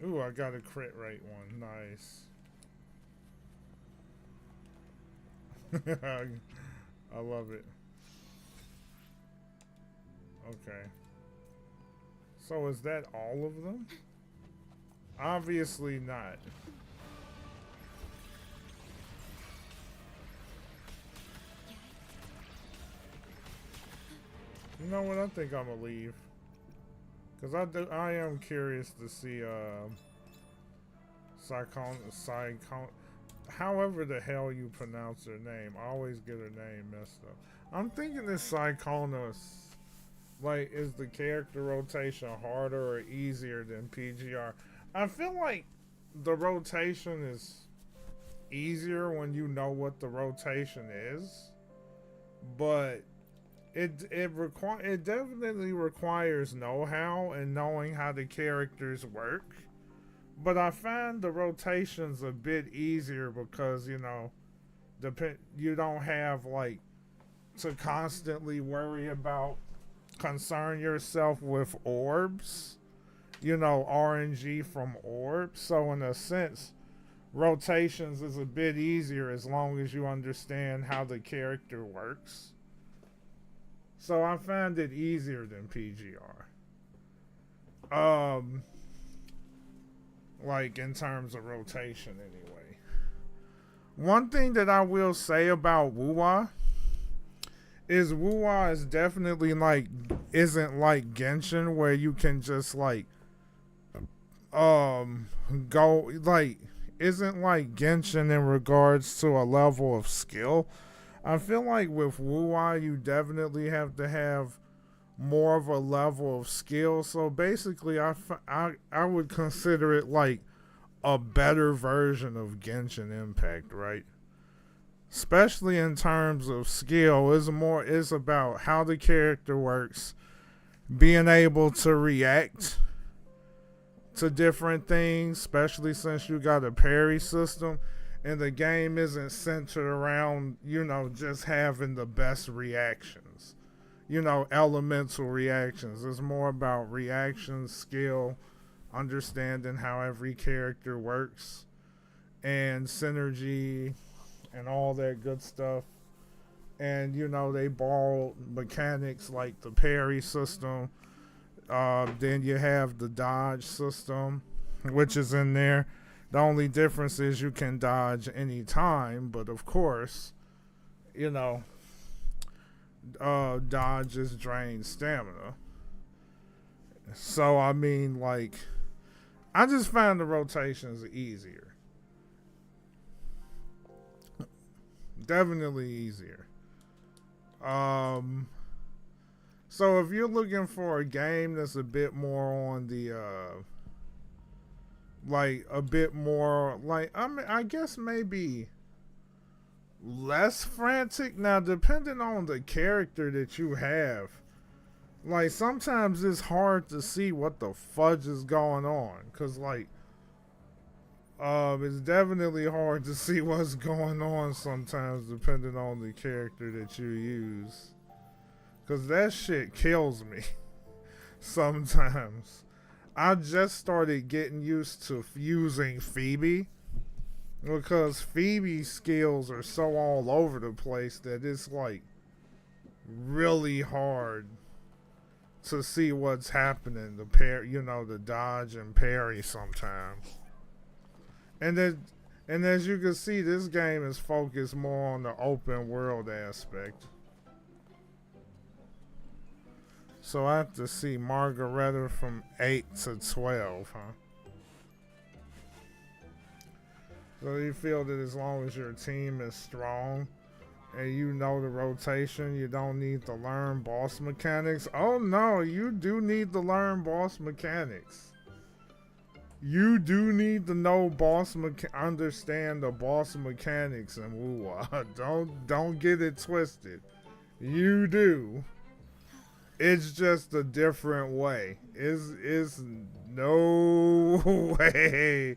Ooh, I got a crit rate one. Nice. I love it. Okay. So is that all of them? Obviously not. You know what? I think I'm gonna leave. Cause I am curious to see Ciaccona, however the hell you pronounce her name. I always get her name messed up. I'm thinking this Ciaccona, like, is the character rotation harder or easier than PGR? I feel like the rotation is easier when you know what the rotation is, but it definitely requires know-how and knowing how the characters work. But I find the rotations a bit easier because, you know, you don't have like to constantly worry about concern yourself with orbs, you know, RNG from orbs. So in a sense, rotations is a bit easier as long as you understand how the character works. So I find it easier than PGR. Like, in terms of rotation, anyway. One thing that I will say about Wuwa is definitely like, isn't like Genshin where you can just like, go, like, isn't like Genshin in regards to a level of skill. I feel like with Wuwa, you definitely have to have more of a level of skill. So basically, I would consider it like a better version of Genshin Impact, right? Especially in terms of skill, is about how the character works, being able to react to different things, especially since you got a parry system and the game isn't centered around, just having the best reactions. Elemental reactions. It's more about reactions, skill, understanding how every character works, and synergy, and all that good stuff. And, they borrowed mechanics like the parry system. Then you have the dodge system, which is in there. The only difference is you can dodge any time, but of course, dodges drain stamina. So, I mean, like, I just found the rotations easier. Definitely easier. So if you're looking for a game that's a bit more on the, a bit more, I guess maybe less frantic. Now, depending on the character that you have, like, sometimes it's hard to see what the fudge is going on. Because, it's definitely hard to see what's going on sometimes, depending on the character that you use. Because that shit kills me sometimes. I just started getting used to using Phoebe, because Phoebe's skills are so all over the place that it's like really hard to see what's happening. The dodge and parry sometimes. And as you can see, this game is focused more on the open world aspect. So I have to see Margareta from 8 to 12, huh? So you feel that as long as your team is strong and you know the rotation, you don't need to learn boss mechanics? Oh no, you do need to learn boss mechanics. You do need to know understand the boss mechanics in Wuwa. Don't get it twisted. You do. It's just a different way. It's no way.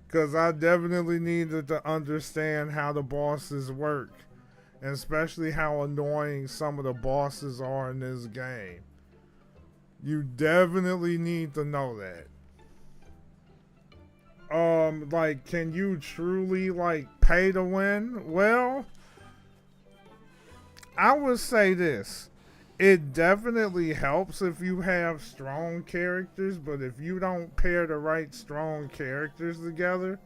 Because I definitely needed to understand how the bosses work. And especially how annoying some of the bosses are in this game. You definitely need to know that. Can you truly, pay to win? Well, I would say this. It definitely helps if you have strong characters, but if you don't pair the right strong characters together,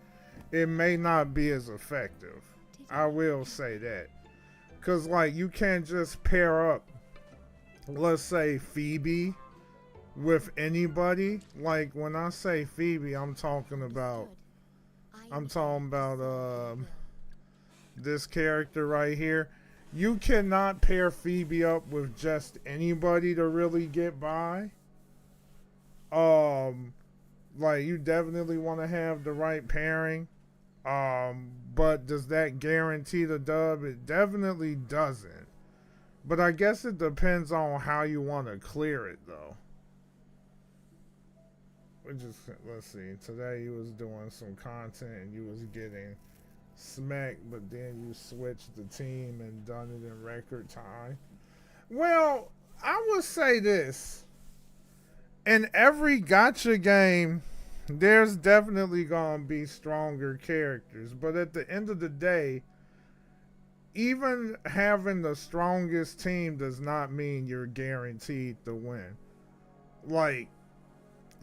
it may not be as effective. I will say that. Because, you can't just pair up, let's say, Phoebe with anybody. When I say Phoebe, I'm talking about this character right here. You cannot pair Phoebe up with just anybody to really get by. You definitely want to have the right pairing. But does that guarantee the dub? It definitely doesn't. But I guess it depends on how you want to clear it, though. Let's see. Today you was doing some content and you was getting smacked, but then you switched the team and done it in record time. Well, I would say this. In every gacha game, there's definitely gonna be stronger characters, but at the end of the day, even having the strongest team does not mean you're guaranteed to win.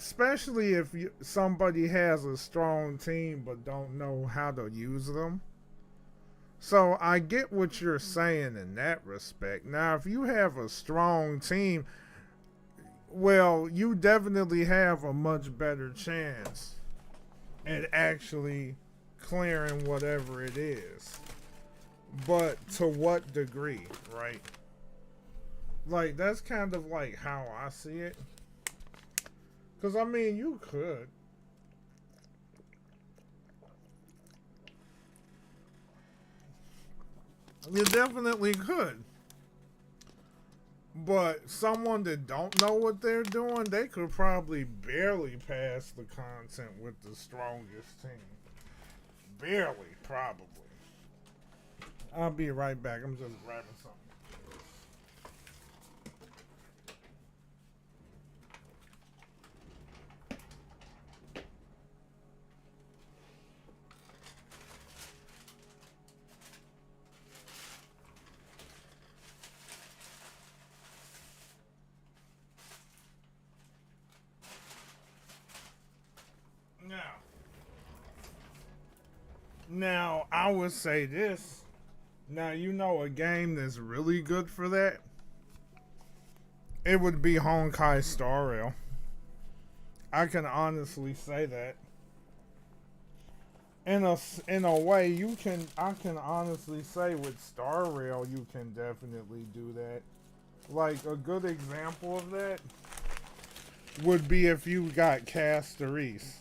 especially if somebody has a strong team but don't know how to use them. So I get what you're saying in that respect. Now, if you have a strong team, well, you definitely have a much better chance at actually clearing whatever it is. But to what degree, right? Like, that's kind of like how I see it. Because, I mean, you could. You definitely could. But someone that don't know what they're doing, they could probably barely pass the content with the strongest team. Barely, probably. I'll be right back. I'm just grabbing something. Now, I would say this. Now, you know a game that's really good for that? It would be Honkai Star Rail. I can honestly say that. In a way, I can honestly say with Star Rail, you can definitely do that. Like, a good example of that would be if you got Castoris.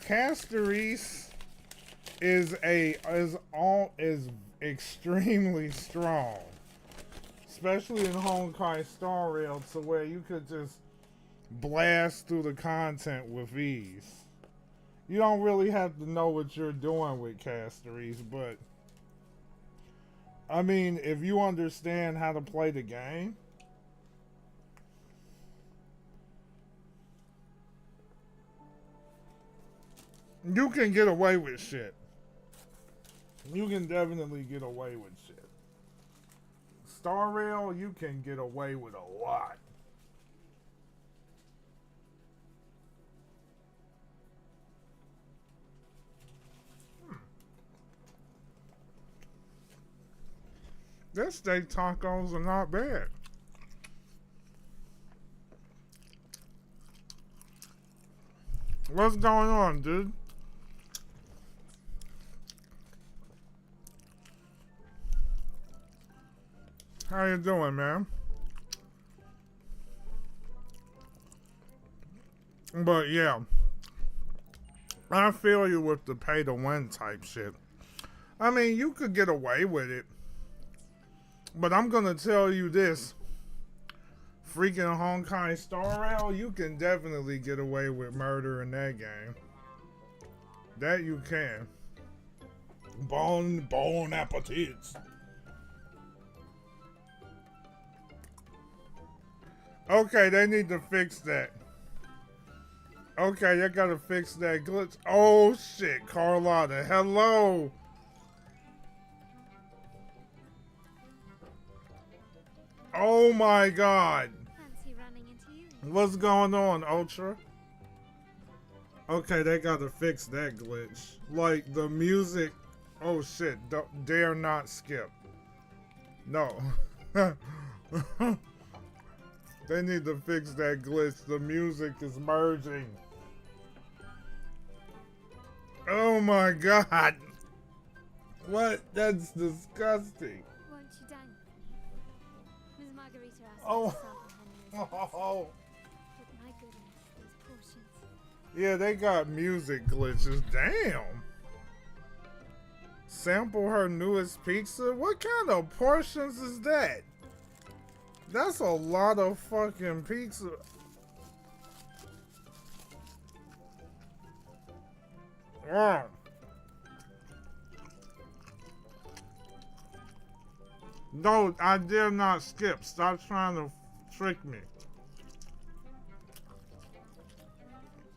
Castoris is extremely strong, especially in Honkai Star Rail, to where you could just blast through the content with ease. You don't really have to know what you're doing with Castoris, but I mean, if you understand how to play the game, you can get away with shit. You can definitely get away with shit. Star Rail, you can get away with a lot. Their steak tacos are not bad. What's going on, dude? How you doing, man? But yeah, I feel you with the pay to win type shit. I mean, you could get away with it, but I'm gonna tell you this. Freaking Honkai Star Rail, you can definitely get away with murder in that game. That you can. Bon appetit. Okay, they need to fix that. Okay, they gotta fix that glitch. Oh shit, Carlotta, hello. Oh my god. Fancy running into you. What's going on, Ultra? Okay, they gotta fix that glitch. Like, the music... Oh shit, dare not skip. No. They need to fix that glitch. The music is merging. Oh my god. What? That's disgusting. Won't you dine with me? Ms. Margarita asked Oh. me to sample her newest Oh. But my goodness, those portions. Yeah, they got music glitches. Damn. Sample her newest pizza? What kind of portions is that? That's a lot of fucking pizza. Wow. No, I dare not skip. Stop trying to trick me.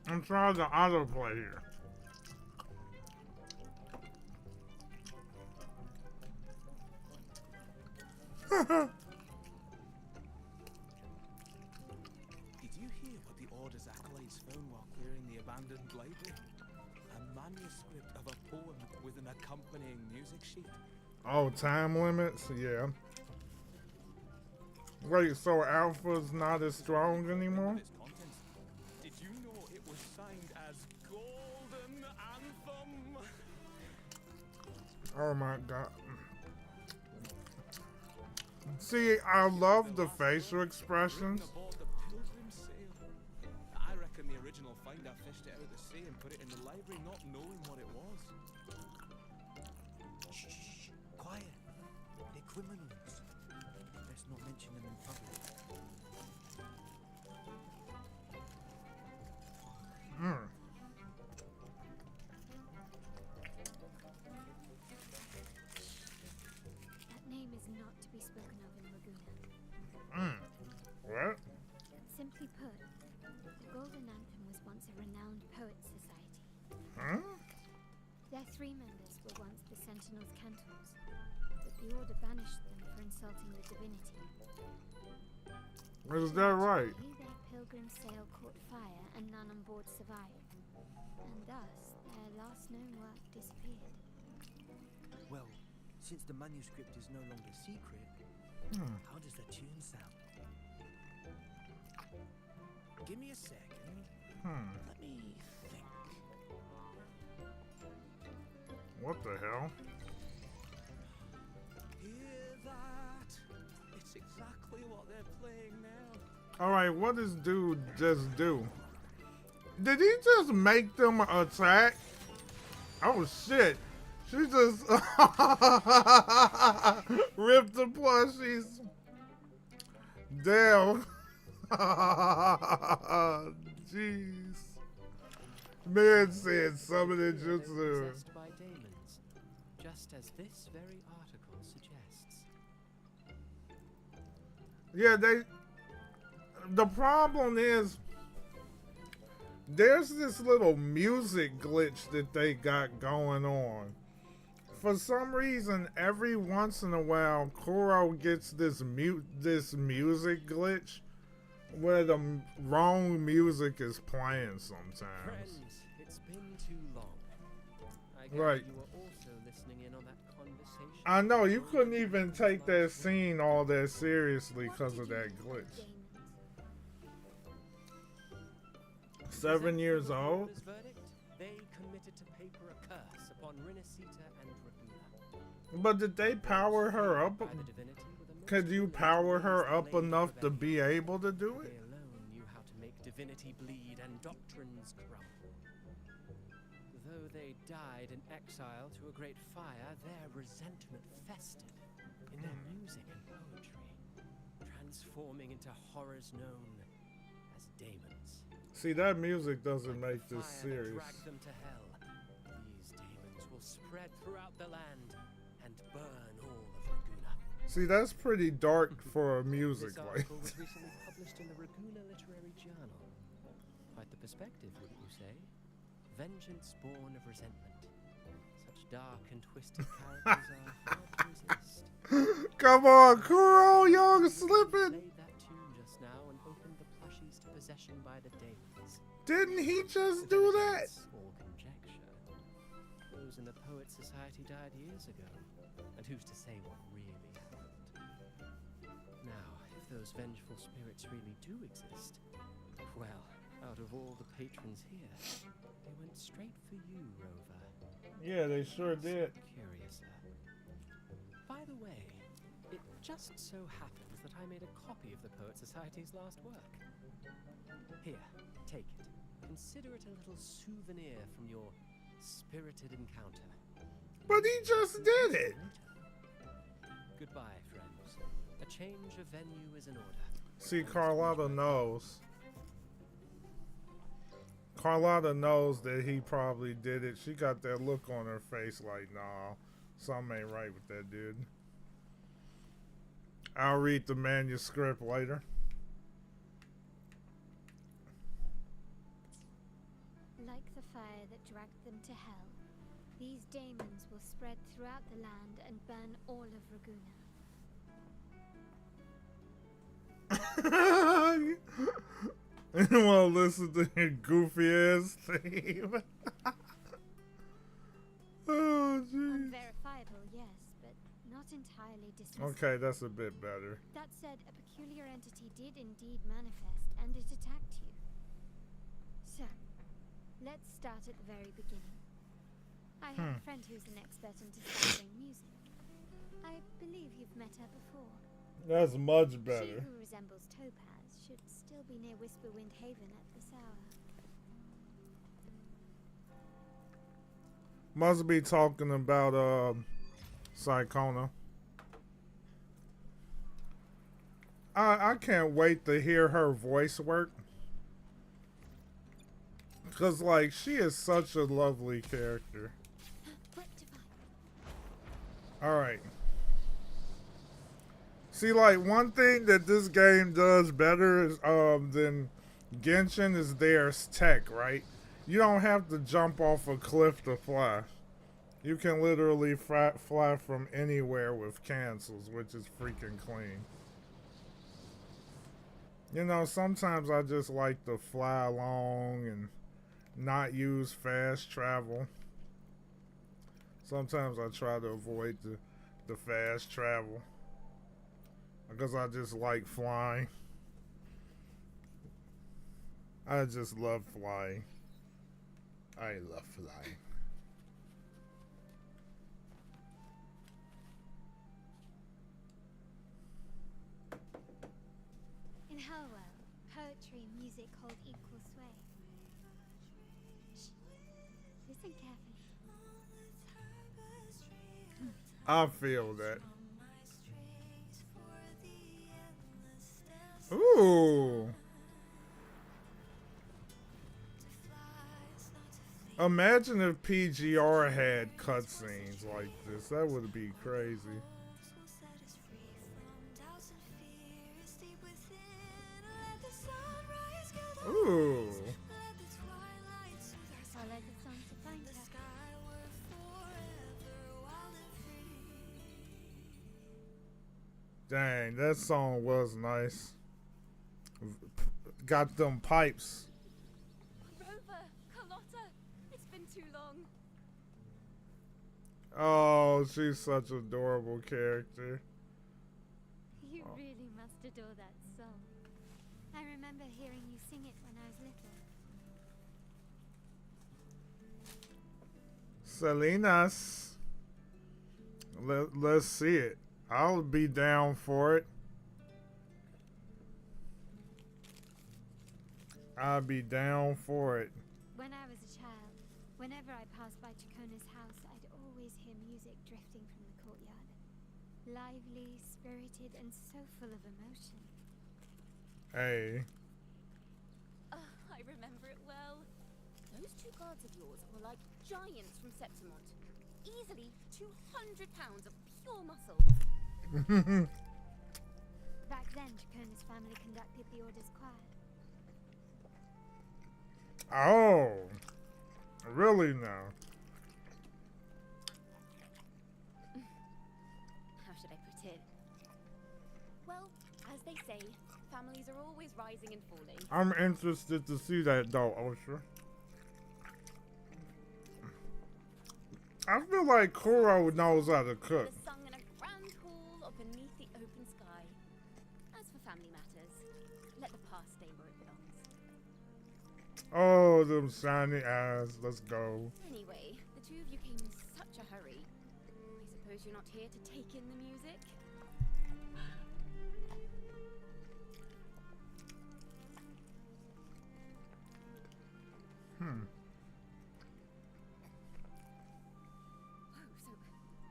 I'm trying to autoplay here. Did you hear hear what the Order's acolytes found while clearing the abandoned library? A manuscript of a poem with an accompanying music sheet. Oh, time limits? Yeah. Wait, so Alpha's not as strong anymore? Did you know it was signed as Golden Anthem? Oh my god. See, I love the facial expressions. I reckon the original finder fished it out of the sea and put it in the library not knowing what it was. Shh, quiet. They're criminals. Let's not mention them in public. That name is not to be spoken of in Laguna. What? Simply put, the Golden Anthem was once a renowned poets society. Huh? Their 3 members were once the Sentinels' cantors, but the Order banished them for insulting the divinity. Is that right? Their pilgrim sail caught fire and none on board survived, and thus their last known work disappeared. Well, since the manuscript is no longer secret, how does the tune sound? Give me a second. Let me think. What the hell? Hear that? It's exactly what they're playing now. Alright, what does dude just do? Did he just make them attack? Oh shit. She just ripped the plushies. Damn. Jeez. Man said summon the jutsu. Possessed by daemons, just as this very article suggests. Yeah, the problem is there's this little music glitch that they got going on. For some reason, every once in a while, Kuro gets this music glitch where the wrong music is playing sometimes. Friends, it's been too long. I guess Right. you were also listening in on that conversation. I know, you couldn't even take that scene all that seriously because of that glitch. 7 years old? Verdict, they committed to paper a curse upon Rinasita and Raguna. But did they power her up? By the divinity with a Could you power her up enough to be able to do They it? alone knew how to make divinity bleed and doctrines crumble. Though they died in exile to a great fire, their resentment festered in their music and poetry, transforming into horrors known as daemons. See, that music doesn't make The this fire that serious. dragged them to hell. These daemons will spread throughout the land and burn all of Raguna. See, that's pretty dark for a music This like article was recently published in the Raguna Literary Journal. Quite the perspective, wouldn't you say? Vengeance born of resentment. Such dark and twisted characters are hard to resist. Come on, Kuro, you're slipping. Played that tune just now and opened the plushies to possession by the daemons. Didn't he just do that? All conjecture. Those in the Poet Society died years ago, and who's to say what really happened? Now, if those vengeful spirits really do exist, well, out of all the patrons here, they went straight for you, Rover. Yeah, they sure did. Curiouser. By the way, it just so happens that I made a copy of the Poet Society's last work. Here, take it. Consider it a little souvenir from your spirited encounter. But he just did it. Goodbye, friends. A change of venue is in order. See, Carlotta knows. Carlotta knows that he probably did it. She got that look on her face like, nah, something ain't right with that dude. I'll read the manuscript later. Like the fire that dragged them to hell, these daemons will spread throughout the land and burn all of Raguna. You want to listen to your goofy ass theme? Oh, jeez. Unverifiable, yes, but not entirely dismissible. Okay, that's a bit better. That said, a peculiar entity did indeed manifest, and it attacked you. So, let's start at the very beginning. I have a friend who's an expert in deciphering music. I believe you've met her before. That's much She better. who resembles Topaz should still be near Whisperwind Haven at this hour. Must be talking about Ciaccona. I can't wait to hear her voice work. Cause like she is such a lovely character. Alright. See, like one thing that this game does better is than Genshin is their tech, right? You don't have to jump off a cliff to fly. You can literally fly from anywhere with cancels, which is freaking clean. You know, sometimes I just like to fly along and not use fast travel. Sometimes I try to avoid the fast travel because I just like flying. I just love flying. I love flying. In Hellwell, poetry and music hold equal sway. Shh. Listen carefully. I feel that. Ooh. Imagine if PGR had cutscenes like this. That would be crazy. Ooh. Follow the song to find her. Dang, that song was nice. Got them pipes. Rover, Carlotta, it's been too long. Oh, she's such an adorable character. You really must adore that song. I remember hearing you sing it when I was little. Salinas. Let's see it. I'll be down for it. I'll be down for it. When I was a child, whenever I passed by Ciaccona's house, I'd always hear music drifting from the courtyard. Lively, spirited, and so full of emotion. Hey. I remember it well. Those two guards of yours were like giants from Septimont. Easily 200 pounds of pure muscle. Back then, Ciaccona's family conducted the Order's choir. Oh. Really now? How should I put it? Well, as they say, families are always rising and falling. I'm interested to see that though, Osher. I feel like Kuro knows how to cook. Sung in a grand hall or beneath the open sky. As for family matters, let the past stay where it belongs. Oh, them shiny eyes. Let's go. Anyway, the two of you came in such a hurry. I suppose you're not here to take in the music?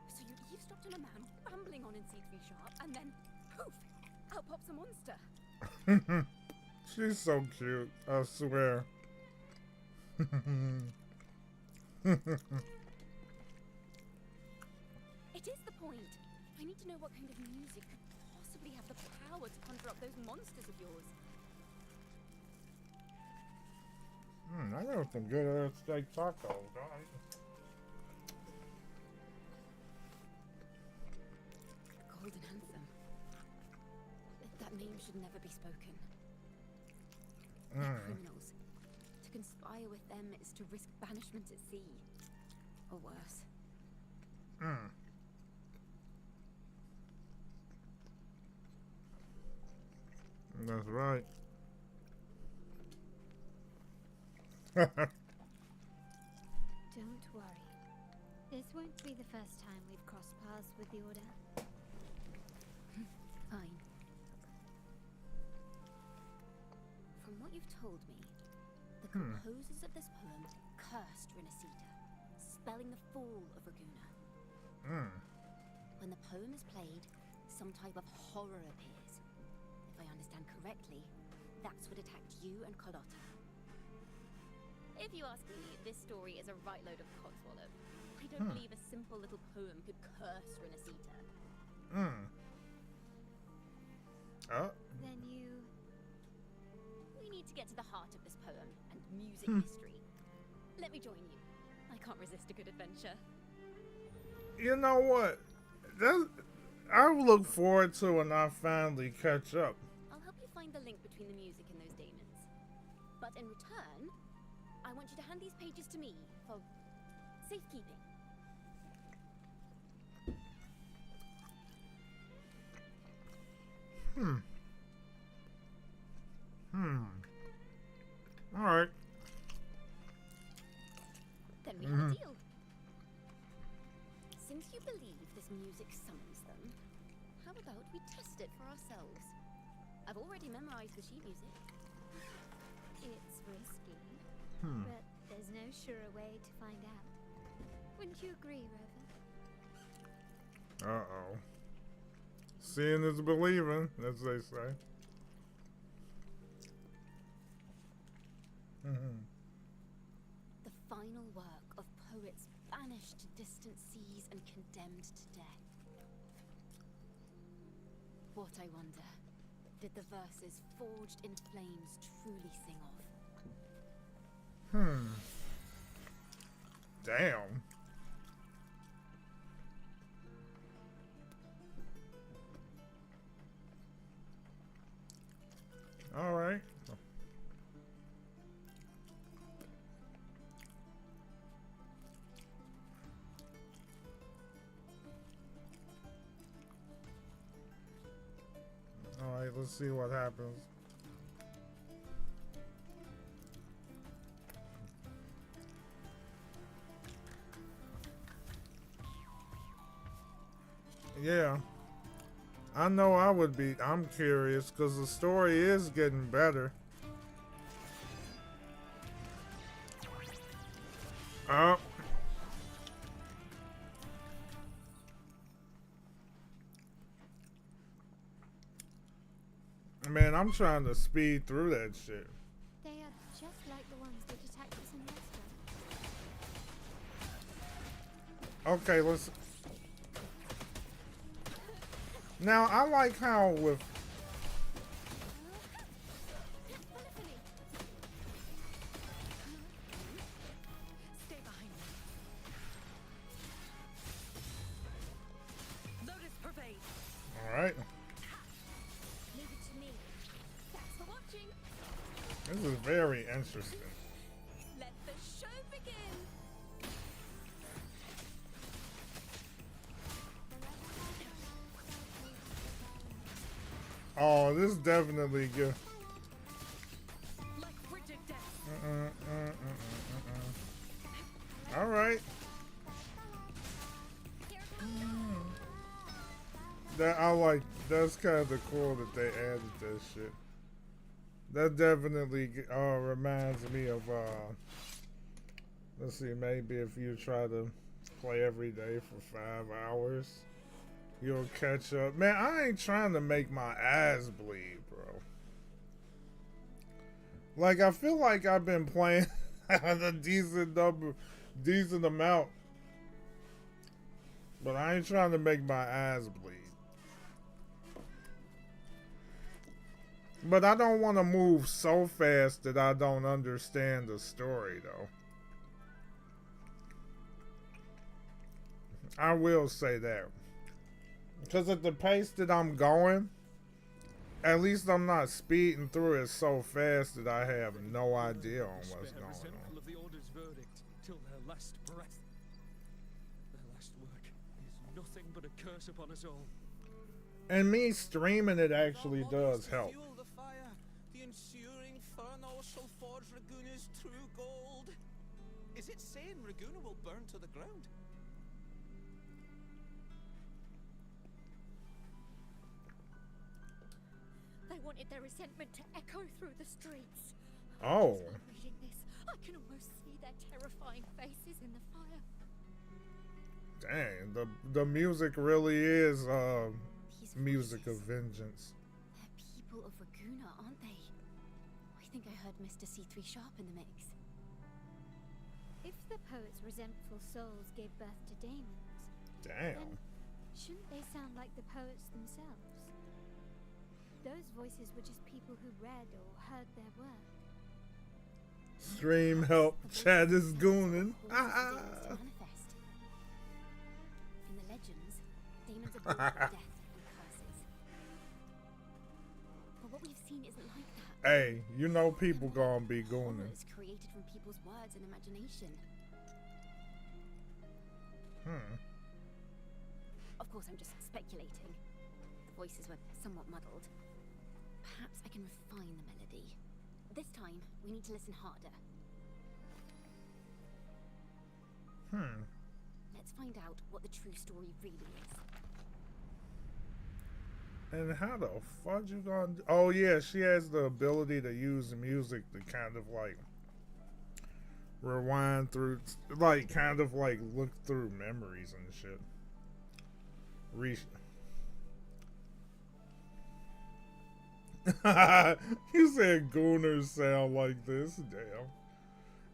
So you stopped on a man rambling on in C3 Sharp, and then poof, out pops a monster. She's so cute, I swear. It is the point. I need to know what kind of music could possibly have the power to conjure up those monsters of yours. I got some good steak tacos. Golden Anthem. That name should never be spoken. conspire with them is to risk banishment at sea. Or worse. That's right. Don't worry. This won't be the first time we've crossed paths with the Order. Fine. From what you've told me, the composers of this poem cursed Renacita, spelling the fall of Raguna. When the poem is played, some type of horror appears. If I understand correctly, that's what attacked you and Carlotta. If you ask me, this story is a right load of codswallop. I don't believe a simple little poem could curse Renacita. Then you... We need to get to the heart of this poem and music history. Let me join you. I can't resist a good adventure. You know what? I look forward to when I finally catch up. I'll help you find the link between the music and those daemons. But in return, I want you to hand these pages to me for safekeeping. Alright. Then we have a deal. Since you believe this music summons them, how about we test it for ourselves? I've already memorized the sheet music. It's risky, but there's no surer way to find out. Wouldn't you agree, Rover? Uh-oh. Seeing is believing, as they say. The final work of poets banished to distant seas and condemned to death. What, I wonder, did the verses forged in flames truly sing of? Damn. Alright. Alright, let's see what happens. Yeah. I know I would be. I'm curious because the story is getting better. Man, I'm trying to speed through that shit. They are just like the ones that attacked us in Western. Okay, let's... Now, I like how with... Stay behind me. Lotus pervade. Alright. Leave it to me. Thanks for watching. This is very interesting. Let the show begin. Oh, this is definitely good. Like frigid death. Alright. That I like. That's kind of cool that they added that shit. That definitely reminds me of let's see, maybe if you try to play every day for 5 hours, you'll catch up. Man, I ain't trying to make my eyes bleed, bro. Like, I feel like I've been playing a decent amount, but I ain't trying to make my eyes bleed. But I don't want to move so fast that I don't understand the story, though. I will say that. Because at the pace that I'm going, At least I'm not speeding through it so fast that I have no idea on what's going on. Of the Order's verdict till their last breath. Their last work is nothing but a curse upon us all. And me streaming it actually does help. Fuel the fire. The ensuing inferno shall forge Raguna's true gold. Is it saying Raguna will burn to the ground? They wanted their resentment to echo through the streets. Oh. As I'm reading this, I can almost see their terrifying faces in the fire. Dang, the music really is These music of voices, vengeance. they're people of Raguna, aren't they? I think I heard Mr. C3 Sharp in the mix. If the poet's resentful souls gave birth to daemons, Damn. then shouldn't they sound like the poets themselves? Those voices were just people who read or heard their work. Stream help. Chat is gooning. Manifest. In the legends, demons are born of death and curses. But what we've seen isn't like that. Hey, you know people gonna be gooning. It's created from people's words and imagination. Of course, I'm just speculating. The voices were somewhat muddled. Perhaps I can refine the melody. This time, we need to listen harder. Let's find out what the true story really is. And how the fuck you gonna do? Oh yeah, she has the ability to use the music to kind of like rewind through, like kind of like look through memories and shit. You said gooners sound like this, damn.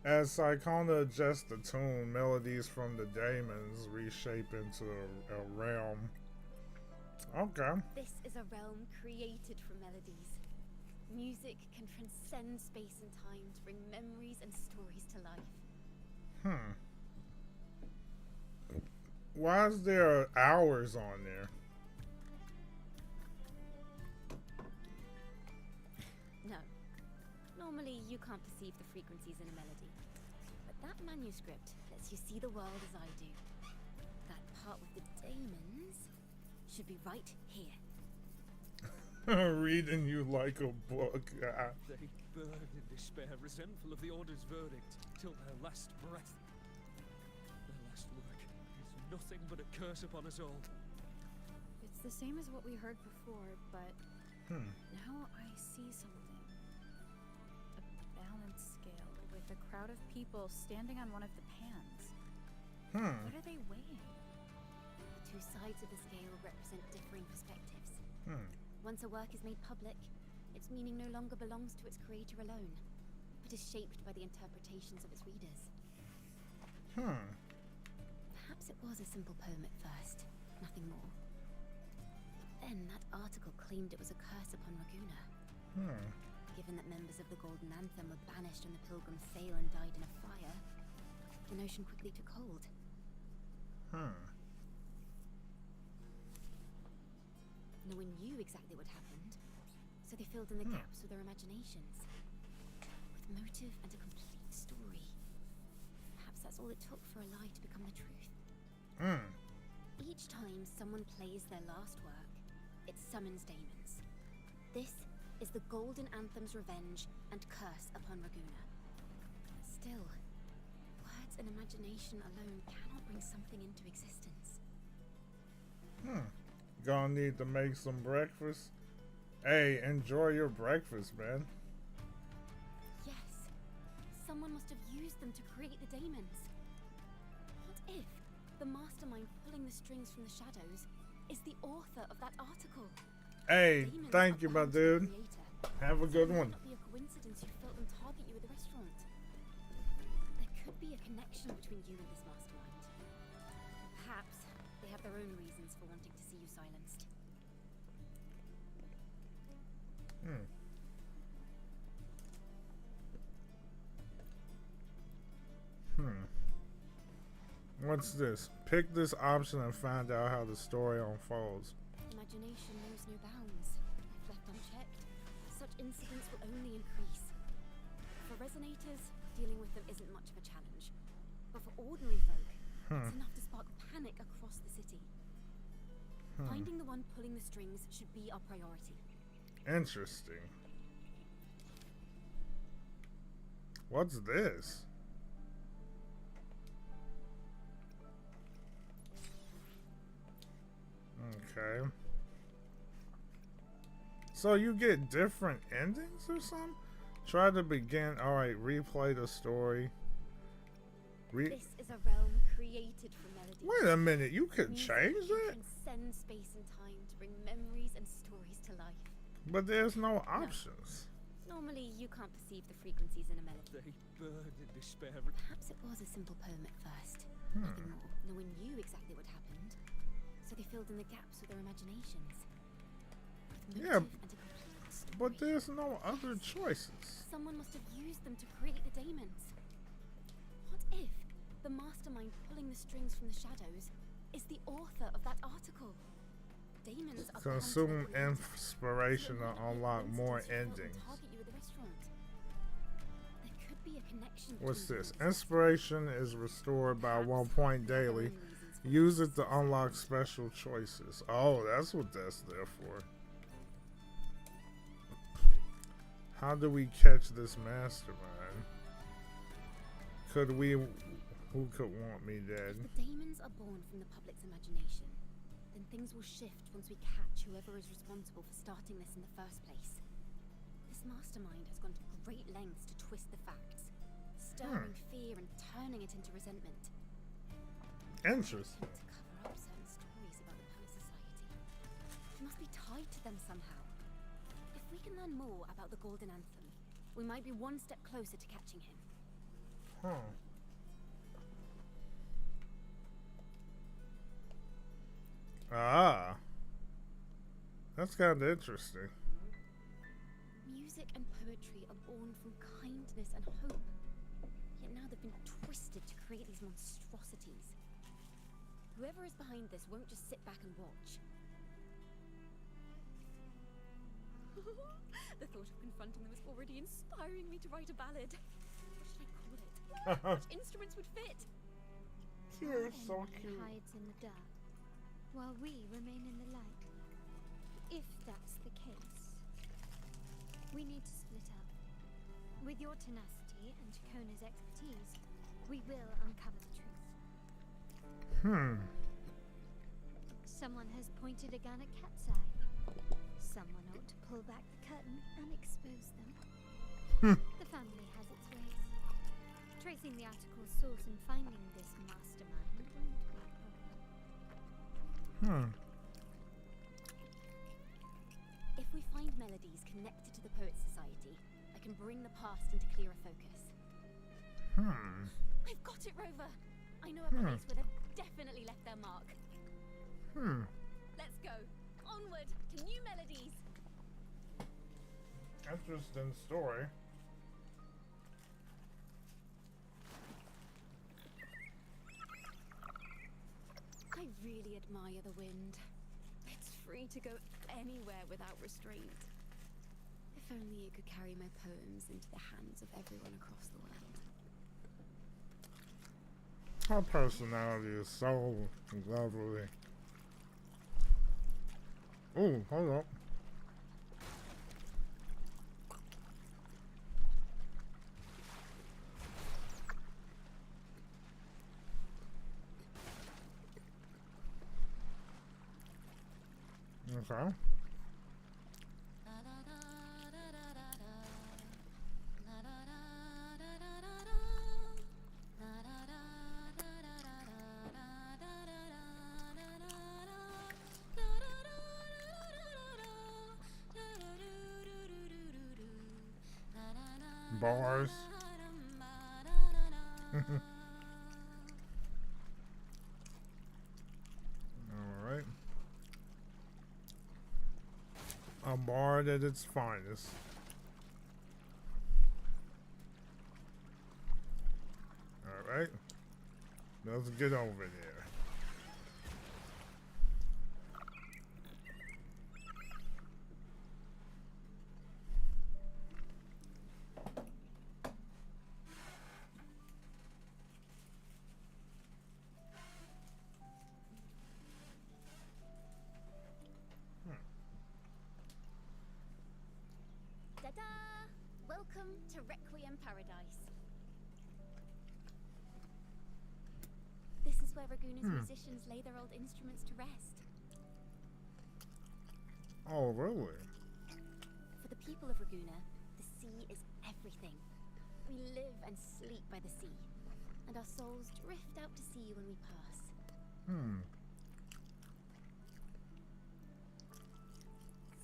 As Ciaccona adjusts the tune, melodies from the daemons reshape into a realm. Okay. This is a realm created from melodies. Music can transcend space and time to bring memories and stories to life. Why is there hours on there? No. Normally, you can't perceive the frequencies in a melody. But that manuscript lets you see the world as I do. That part with the daemons should be right here. Reading you like a book. They burn in despair, resentful of the Order's verdict, till their last breath. Their last work is nothing but a curse upon us all. It's the same as what we heard before, but now I see something. A balance scale with a crowd of people standing on one of the pans. What are they weighing? The two sides of the scale represent differing perspectives. Once a work is made public, its meaning no longer belongs to its creator alone, but is shaped by the interpretations of its readers. Perhaps it was a simple poem at first, nothing more. But then that article claimed it was a curse upon Raguna. Given that members of the Golden Anthem were banished on the Pilgrim's sail and died in a fire, the notion quickly took hold. No one knew exactly what happened, so they filled in the gaps with their imaginations. With motive and a complete story. Perhaps that's all it took for a lie to become the truth. Each time someone plays their last work, it summons daemons. This is the Golden Anthem's revenge and curse upon Raguna. Still, words and imagination alone cannot bring something into existence. Gonna need to make some breakfast. Hey, enjoy your breakfast, man. Yes, someone must have used them to create the daemons. What if the mastermind pulling the strings from the shadows is the author of that article? Hey, Daemons thank you, are my bound to the dude. creator. Have a good It one. might not be a coincidence you felt them target you at the restaurant. There could be a connection between you and this mastermind. Perhaps they have their own reasons for wanting to see you silenced. What's this? Pick this option and find out how the story unfolds. Imagination knows no bounds. I've left unchecked, such incidents will only increase. For resonators, dealing with them isn't much of a challenge. But for ordinary folk, it's enough to spark panic across the city. Finding the one pulling the strings should be our priority. Interesting. What's this? Okay. So you get different endings or something? Try to begin. Alright, replay the story. This is a realm created for melody. Wait a minute, you could change that? Transcend space and time to bring memories and stories to life. But there's no options. Normally, you can't perceive the frequencies in a melody. They burn in despair. Perhaps it was a simple poem at first. Nothing more. No one knew exactly what happened. So they filled in the gaps with their imaginations. With Yeah, motive and a complete story. but there's no other choices. Someone must have used them to create the daemons. What if the mastermind pulling the strings from the shadows is the author of that article? Daemons are Consume inspiration to unlock more endings. Target you at the restaurant. There could be a connection. What's this? Inspiration is restored by 1 point daily. Use it to unlock special choices. Oh, that's what that's there for. How do we catch this mastermind? Could we... Who could want me dead? If the daemons are born from the public's imagination, then things will shift once we catch whoever is responsible for starting this in the first place. This mastermind has gone to great lengths to twist the facts, stirring fear and turning it into resentment. Interesting. To cover up certain stories about the Poet Society. He must be tied to them somehow. If we can learn more about the Golden Anthem, we might be one step closer to catching him. Ah. That's kind of interesting. Music and poetry are born from kindness and hope. Yet now they've been twisted to create these monstrosities. Whoever is behind this won't just sit back and watch. The thought of confronting them is already inspiring me to write a ballad. What should I call it? Which instruments would fit? You're so Anyone cute. hides in the dark, while we remain in the light. If that's the case, we need to split up. With your tenacity and Ciaccona's expertise, we will uncover the truth. Someone has pointed a gun at Cat's Eye. Someone ought to pull back the curtain and expose them. The family has its ways. Tracing the article's source and finding this mastermind won't be a problem. If we find melodies connected to the Poet Society, I can bring the past into clearer focus. I've got it, Rover! I know a place where they've definitely left their mark. Let's go. Onward to new melodies. Interesting story. I really admire the wind. It's free to go anywhere without restraint. If only it could carry my poems into the hands of everyone across the world. Her personality is so lovely. Ooh, hold up. Okay. Bars. Alright. A bard at its finest. Alright. Let's get over there. Requiem Paradise. This is where Raguna's musicians lay their old instruments to rest. Oh, really? For the people of Raguna, the sea is everything. We live and sleep by the sea, and our souls drift out to sea when we pass.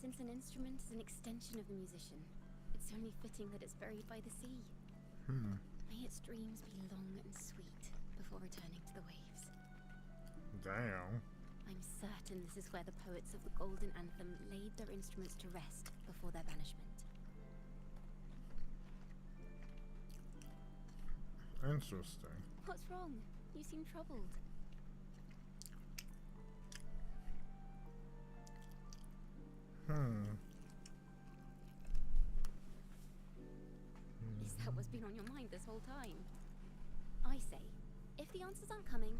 Since an instrument is an extension of the musician, it's only fitting that it's buried by the sea. May its dreams be long and sweet before returning to the waves. Damn. I'm certain this is where the poets of the Golden Anthem laid their instruments to rest before their banishment. Interesting. What's wrong? You seem troubled. Is that what's been on your mind this whole time? I say, if the answers aren't coming,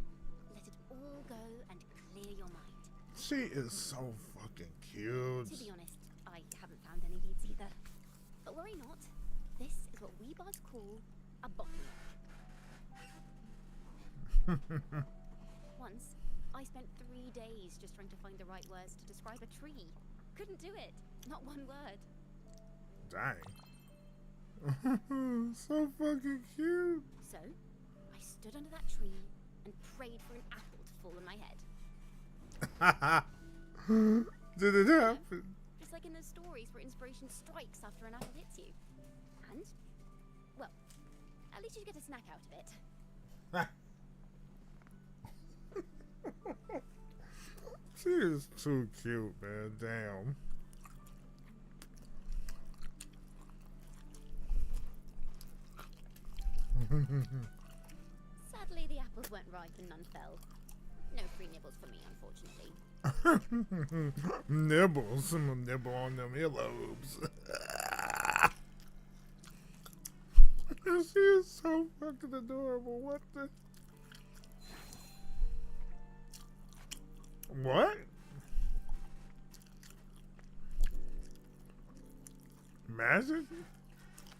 let it all go and clear your mind. She is so fucking cute. To be honest, I haven't found any leads either. But worry not. This is what we bards call a bottleneck. Once, I spent 3 days just trying to find the right words to describe a tree. Couldn't do it. Not one word. Dang. So fucking cute. So, I stood under that tree and prayed for an apple to fall on my head. Did it happen? Just like in those stories where inspiration strikes after an apple hits you. And, well, at least you get a snack out of it. She is too cute, man. Damn. Sadly, the apples weren't ripe and none fell. No free nibbles for me, unfortunately. Nibbles. I'm gonna nibble on them earlobes. She is so fucking adorable. What the? What? Magic?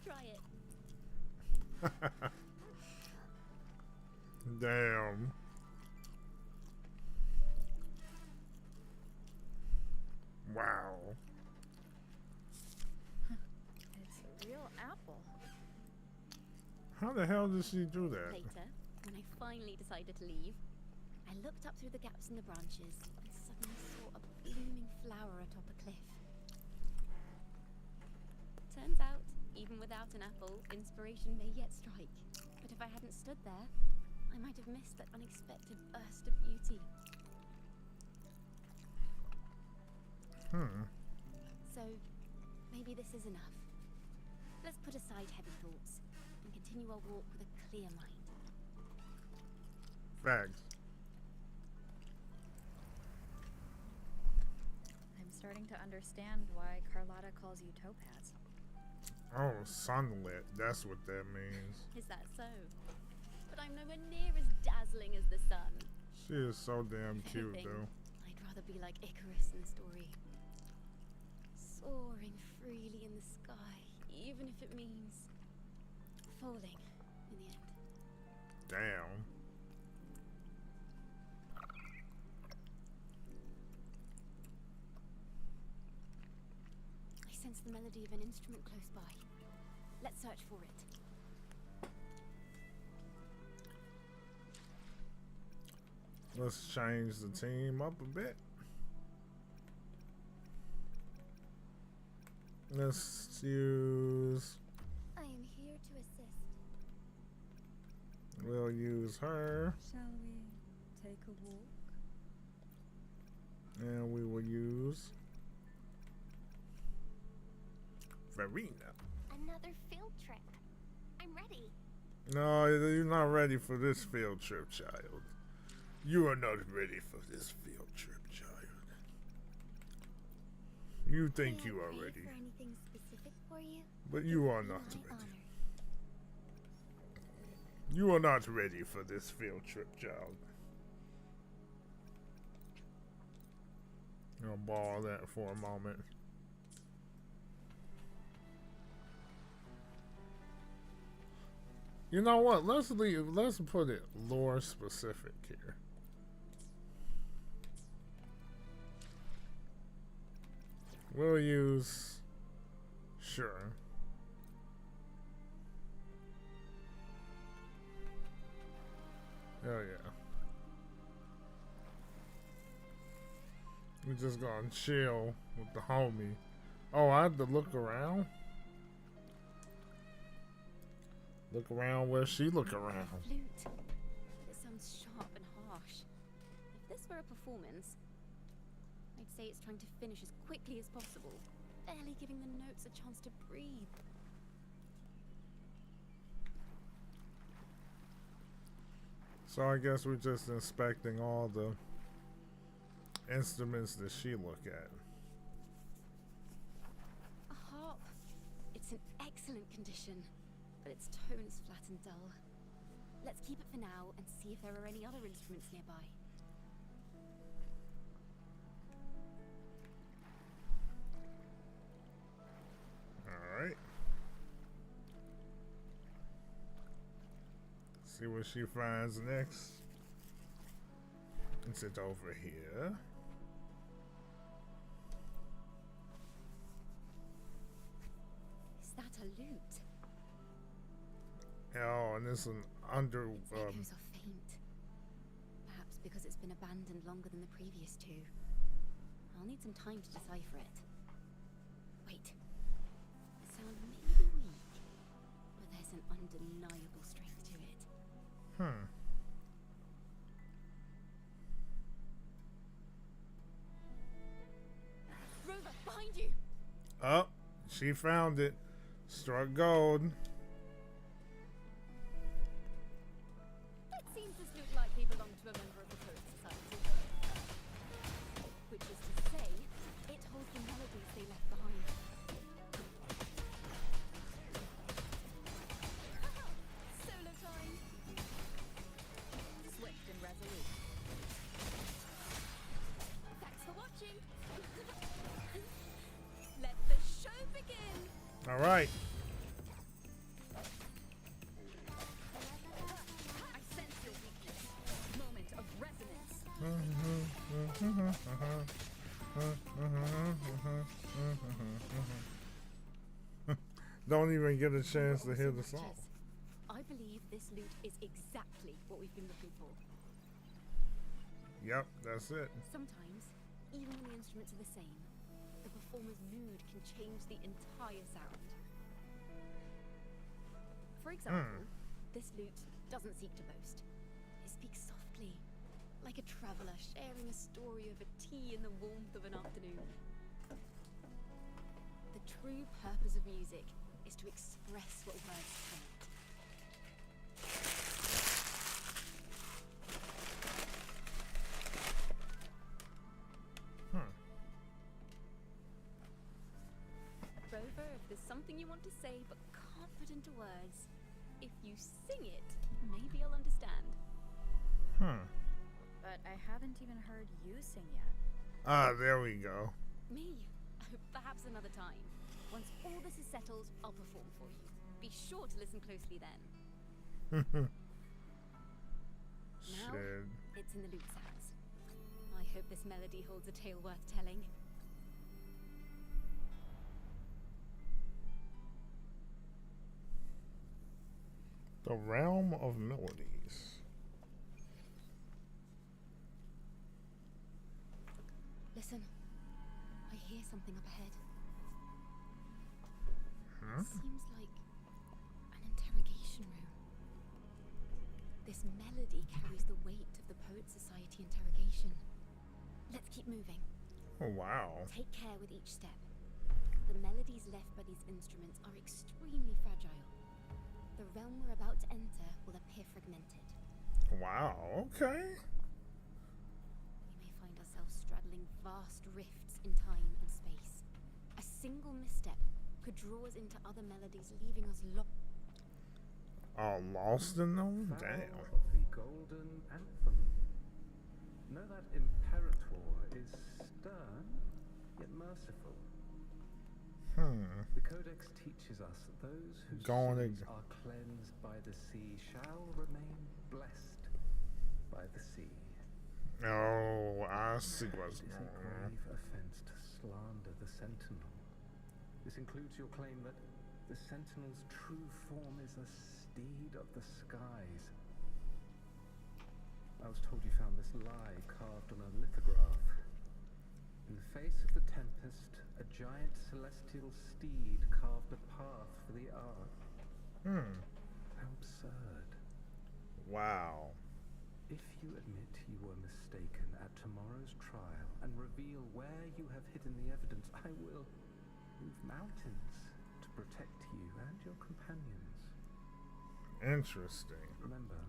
Try it. Damn. Wow. It's a real apple. How the hell did she do that? Later, when I finally decided to leave, I looked up through the gaps in the branches and suddenly saw a blooming flower atop a cliff. Turns out, even without an apple, inspiration may yet strike. But if I hadn't stood there, I might have missed that unexpected burst of beauty. So, maybe this is enough. Let's put aside heavy thoughts and continue our walk with a clear mind. Facts. I'm starting to understand why Carlotta calls you Topaz. Oh, sunlit. That's what that means. Is that so? But I'm nowhere near as dazzling as the sun. She is so damn If cute, anything, though. I'd rather be like Icarus in the story. Soaring freely in the sky, even if it means falling in the end. Damn. I sense the melody of an instrument close by. Let's search for it. Let's change the team up a bit. Let's use... I am here to assist. We'll use her. Shall we take a walk? And we will use... Verena. Another field trip. I'm ready. No, you're not ready for this field trip, child. You are not ready for this field trip, child. You think May I you are pray ready, for anything specific for you? but you are Be not my ready. honor. You are not ready for this field trip, child. I'll borrow that for a moment. You know what? Let's leave. Let's put it lore specific here. We'll use. Sure. Hell yeah. We just gonna chill with the homie. Oh, I had to look around. Look around where she look around. Flute. It sounds sharp and harsh. If this were a performance, I'd say it's trying to finish as quickly as possible, barely giving the notes a chance to breathe. So I guess we're just inspecting all the instruments that she look at. A harp. It's in excellent condition, but its tone is flat and dull. Let's keep it for now and see if there are any other instruments nearby. Alright. See what she finds next. It's it over here. Is that a lute? Oh, and it's an under. Echoes are faint. Perhaps because it's been abandoned longer than the previous two. I'll need some time to decipher it. Wait. The sound may be weak, but there's an undeniable strength to it. Rover, behind you! Oh, she found it. Struck gold. It seems this lute likely belonged to a member of the Poets Society. Which is to say, it holds the melodies they left behind. Solo time! Swift and resolute. Thanks for watching! Let the show begin! All right. I sense your weakness. Moment of resonance. Don't even get a chance to hear the song. I believe this lute is exactly what we've been looking for. Yep, that's it. Sometimes, even when the instruments are the same, the performer's mood can change the entire sound. For example, this lute doesn't seek to boast. It speaks softly, like a traveler sharing a story over tea in the warmth of an afternoon. The true purpose of music is to express what words cannot. Rover, if there's something you want to say but can't put into words, if you sing it, maybe I'll understand. But I haven't even heard you sing yet. Ah, there we go. Me? Perhaps another time. Once all this is settled, I'll perform for you. Be sure to listen closely then. Now, Shit. it's in the lute sounds. I hope this melody holds a tale worth telling. The Realm of Melodies. Listen, I hear something up ahead. Huh? Seems like an interrogation room. This melody carries the weight of the Poets Society interrogation. Let's keep moving. Oh, wow. Take care with each step. The melodies left by these instruments are extremely fragile. The realm we're about to enter will appear fragmented. Wow, okay. We may find ourselves straddling vast rifts in time and space. A single misstep could draw us into other melodies, leaving us Oh, lost in them? Vow Damn. of the Golden Anthem. Know that Imperator is stern, yet merciful. The Codex teaches us that those whose Going sins to- are cleansed by the sea shall remain blessed by the sea. Oh, I see what's It is a going on. grave offense to slander the Sentinel. This includes your claim that the Sentinel's true form is a steed of the skies. I was told you found this lie carved on a lithograph. In the face of the tempest, a giant celestial steed carved a path for the ark. How absurd. Wow. If you admit you were mistaken at tomorrow's trial and reveal where you have hidden the evidence, I will move mountains to protect you and your companions. Interesting. Remember,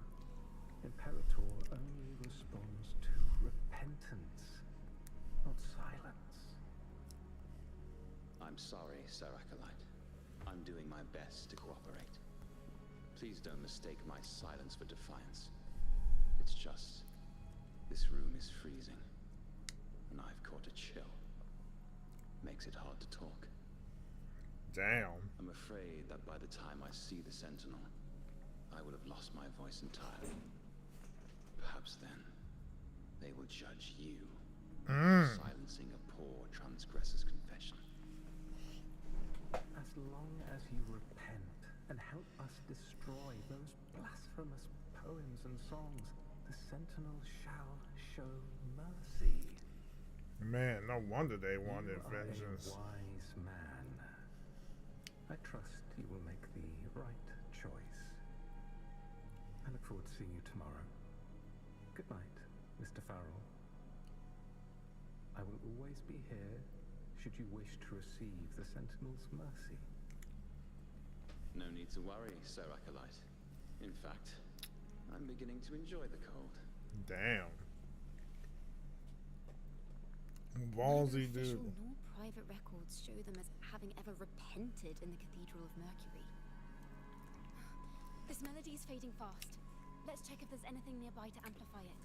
Imperator only responds to repentance, not silence. I'm sorry, Sir Acolyte. I'm doing my best to cooperate. Please don't mistake my silence for defiance. It's just, this room is freezing, and I've caught a chill. Makes it hard to talk. Damn. I'm afraid that by the time I see the Sentinel, I will have lost my voice entirely. Perhaps then, they will judge you for silencing a poor transgressor's confession. As long as you repent and help us destroy those blasphemous poems and songs, the Sentinel shall show mercy. Man, no wonder they wanted You vengeance. are a wise man. I trust you will make the right choice. I look forward to seeing you tomorrow. Good night, Mr. Farrell. I will always be here should you wish to receive the Sentinel's mercy. No need to worry, Sir Acolyte. In fact, I'm beginning to enjoy the cold. Damn. Neither Ballsy official dude. nor private records show them as having ever repented in the Cathedral of Mercury. This melody is fading fast. Let's check if there's anything nearby to amplify it.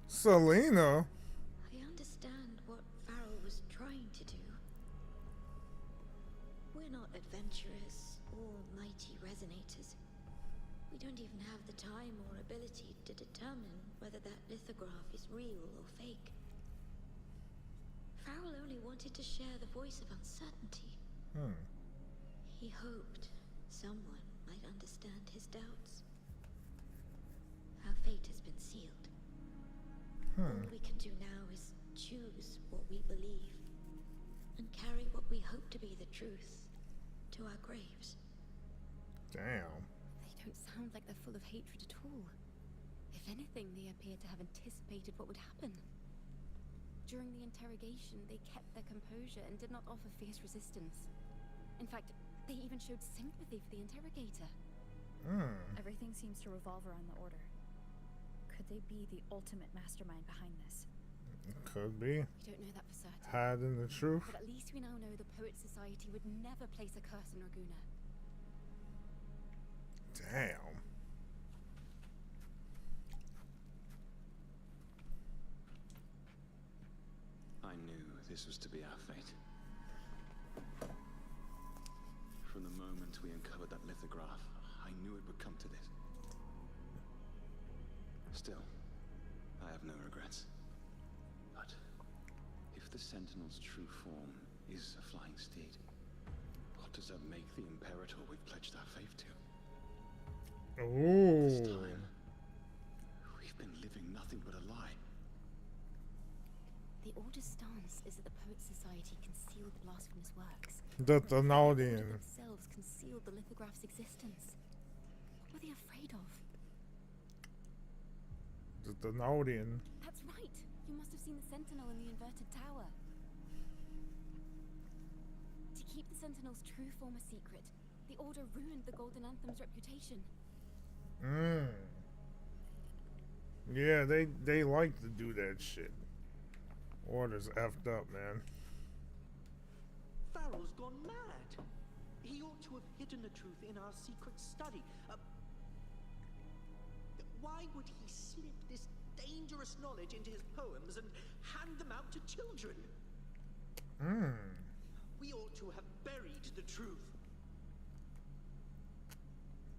Selena? I understand what Farrell was trying to do. We're not adventurous or mighty resonators. We don't even have the time or ability to determine whether that lithograph is real or fake. Farrell only wanted to share the voice of uncertainty. He hoped someone might understand his doubts. Our fate has been sealed. All we can do now is choose what we believe and carry what we hope to be the truth to our graves. Damn. They don't sound like they're full of hatred at all. If anything, they appear to have anticipated what would happen. During the interrogation, they kept their composure and did not offer fierce resistance. In fact, they even showed sympathy for the interrogator. Everything seems to revolve around the Order. Could they be the ultimate mastermind behind this? Could be. We don't know that for certain. Hiding the truth. But at least we now know the Poet Society would never place a curse on Raguna. Damn. I knew this was to be our fate. From the moment we uncovered that lithograph, I knew it would come to this. Still, I have no regrets. But if the Sentinel's true form is a flying steed, what does that make the Imperator we've pledged our faith to? Ooh. This time, we've been living nothing but a lie. The Order's stance is that the Poet Society concealed the blasphemous works. The Order Thenardian. themselves concealed the lithograph's existence. What were they afraid of? The Thenardian. That's right! You must have seen the Sentinel in the inverted tower. To keep the Sentinel's true form a secret, the Order ruined the Golden Anthem's reputation. Yeah, they like to do that shit. Order's effed up, man. Farrell's gone mad. He ought to have hidden the truth in our secret study. Why would he slip this dangerous knowledge into his poems and hand them out to children? the truth.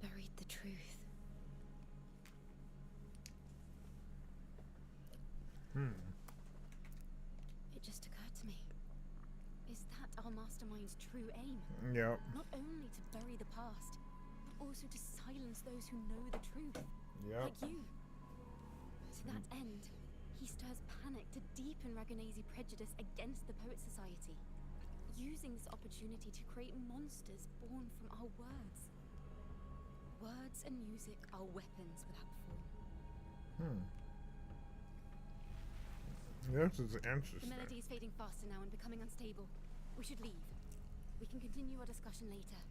Buried the truth. It just occurred to me. Is that our mastermind's true aim? Yep. Not only to bury the past, but also to silence those who know the truth. Yep. Like you. To that end, he stirs panic to deepen Ragonese prejudice against the Poet Society, using this opportunity to create monsters born from our words. Words and music are weapons without form. This is The interesting. melody is fading faster now and becoming unstable. We should leave. We can continue our discussion later.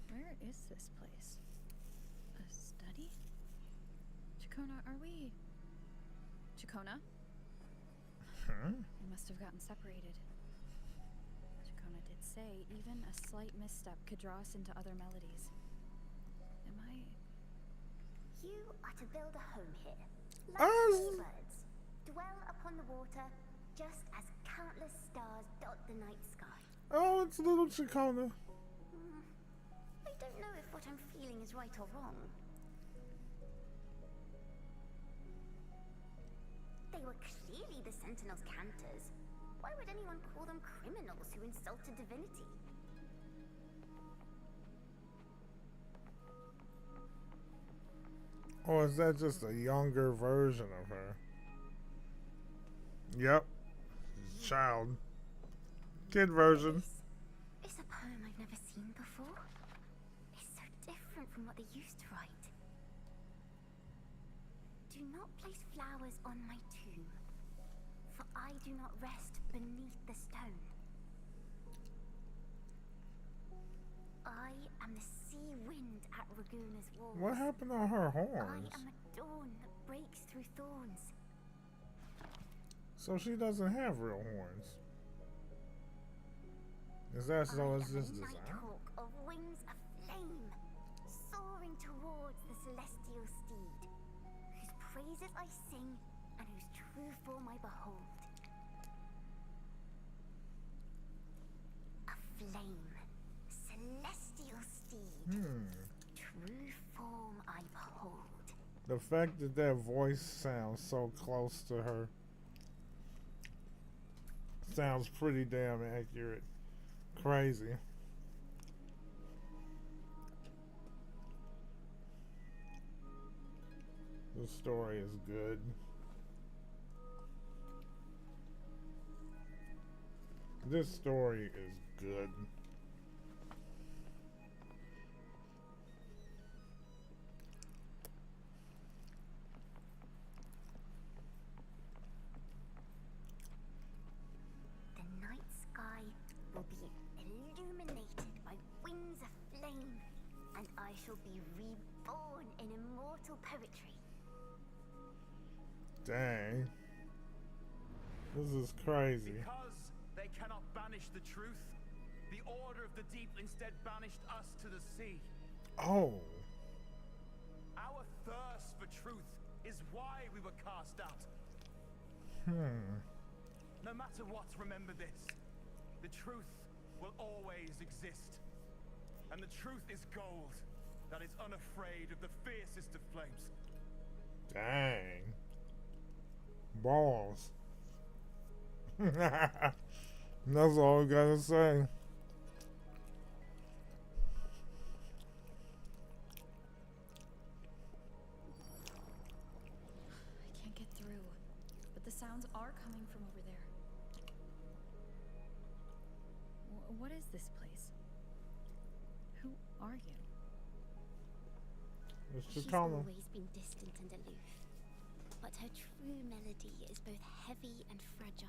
Where is this place? A study? Ciaccona, are we... Ciaccona? We must have gotten separated. Ciaccona did say even a slight misstep could draw us into other melodies. Am I... You are to build a home here. Like seabirds. Dwell upon the water, just as countless stars dot the night sky. Oh, it's little Ciaccona. I don't know if what I'm feeling is right or wrong. They were clearly the Sentinel's cantors. Why would anyone call them criminals who insulted divinity? Or is that just a younger version of her? Yep. Child. Kid version. It's a poem I've never seen before. It's so different from what they used to write. Do not place flowers on my tomb, for I do not rest beneath the stone. I am the sea wind at Raguna's walls. What happened to her I horns? am a dawn that breaks through thorns. So she doesn't have real horns. Is that so? It's just design? Nighthawk of wings of flame, soaring towards the celestial steed, whose praises I sing and whose true form I behold. A flame, celestial steed, true form I behold. The fact that that voice sounds so close to her sounds pretty damn accurate. Crazy. The story is good. This story is good. The night sky will be illuminated by wings of flame, and I shall be reborn in immortal poetry. Dang. This is crazy. Because they cannot banish the truth, the Order of the Deep instead banished us to the sea. Oh. Our thirst for truth is why we were cast out. No matter what, remember this. The truth will always exist. And the truth is gold that is unafraid of the fiercest of flames. Dang. Balls. That's all we gotta say. I can't get through, but the sounds are coming from over there. What is this place? Who are you? It's She's Ciaccona. always been distant and aloof, but her true melody is both heavy and fragile.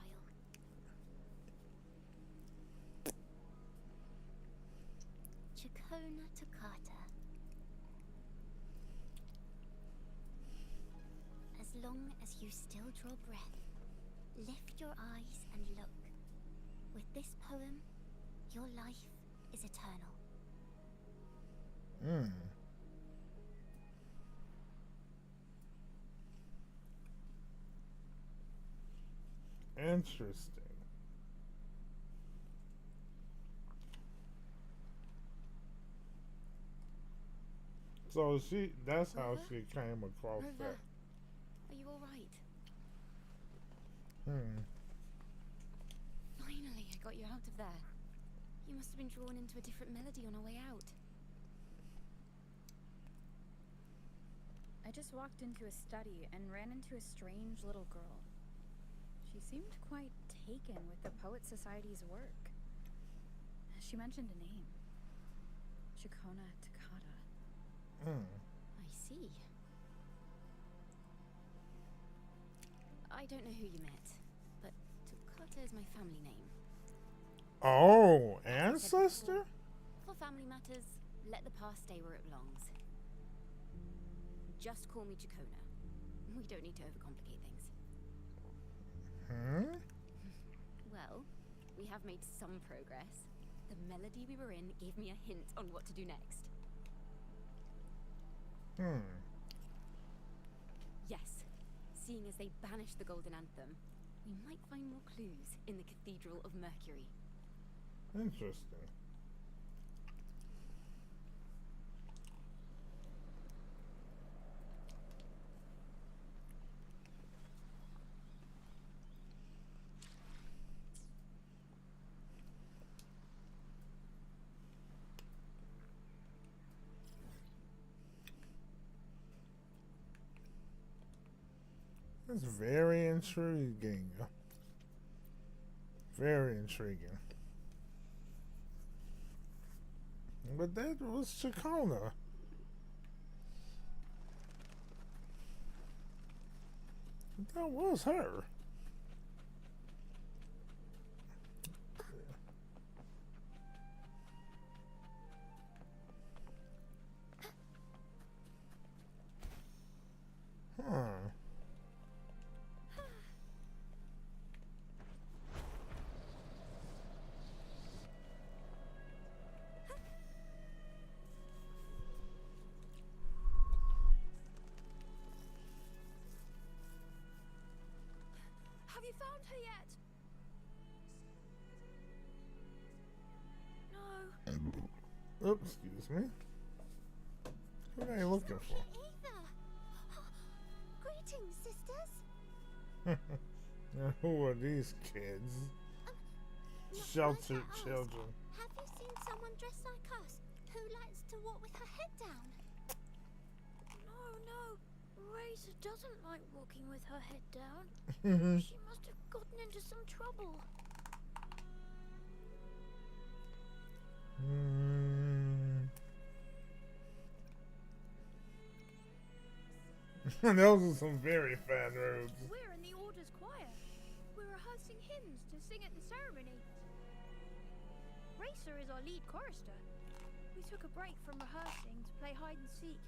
Ciaccona Toccata. As long as you still draw breath, lift your eyes and look. With this poem, your life is eternal. Interesting. So that's how she came across that. Are you alright? Finally, I got you out of there. You must have been drawn into a different melody on our way out. I just walked into a study and ran into a strange little girl. She seemed quite taken with the Poet Society's work. She mentioned a name. Ciaccona. I see. I don't know who you met, but Takata is my family name. Oh, ancestor? For family matters, let the past stay where it belongs. Just call me Ciaccona. We don't need to overcomplicate things. Well, we have made some progress. The melody we were in gave me a hint on what to do next. Yes. Seeing as they banished the Golden Anthem, we might find more clues in the Cathedral of Mercury. Interesting. That's very intriguing. Very intriguing. But that was Ciaccona. That was her. Have you found her yet? No. Oops, excuse me. What are you looking for? Greetings, sisters. Now, who are these kids? Sheltered children. Have you seen someone dressed like us who likes to walk with her head down? No. Razor doesn't like walking with her head down. She must have gotten into some trouble. Those are some very fine robes. We're in the Order's choir. We're rehearsing hymns to sing at the ceremony. Racer is our lead chorister. We took a break from rehearsing to play hide and seek.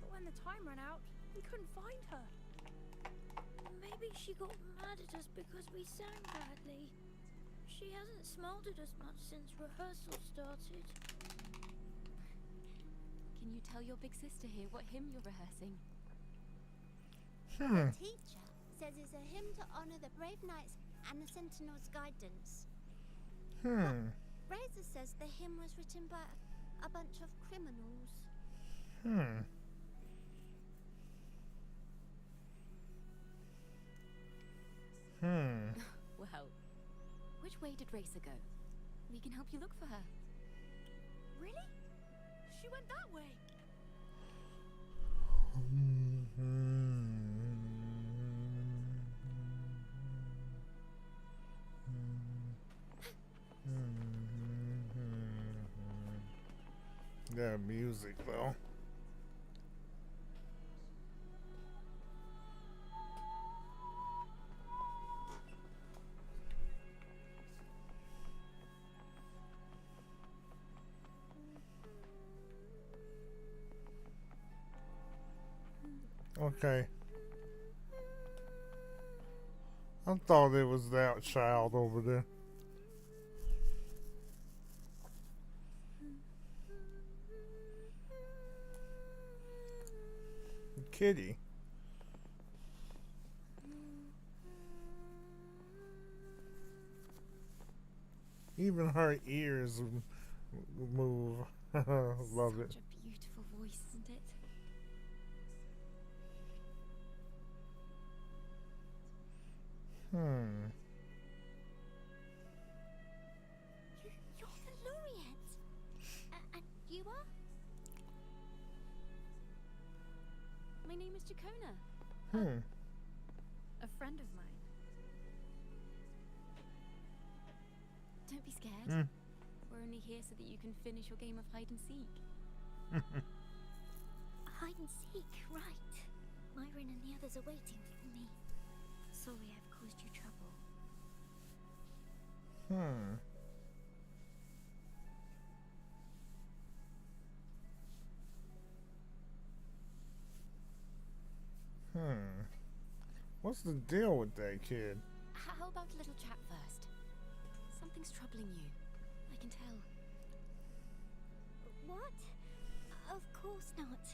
But when the time ran out, we couldn't find her. Maybe she got mad at us because we sang badly. She hasn't smiled at us much since rehearsal started. Can you tell your big sister here what hymn you're rehearsing? The teacher says it's a hymn to honor the brave knights and the Sentinel's guidance. Razor says the hymn was written by a bunch of criminals. Well, which way did Racer go? We can help you look for her. Really? She went that way. That music, though. Okay. I thought it was that child over there. Kitty. Even her ears move. Love it. Such a beautiful voice, isn't it? You're the laureate. And you are? My name is Ciaccona. A friend of mine. Don't be scared. We're only here so that you can finish your game of hide and seek. Hide and seek, right. Myron and the others are waiting for me. Sorry I've caused you trouble. What's the deal with that kid? How about a little chat first? Something's troubling you. I can tell. What? Of course not.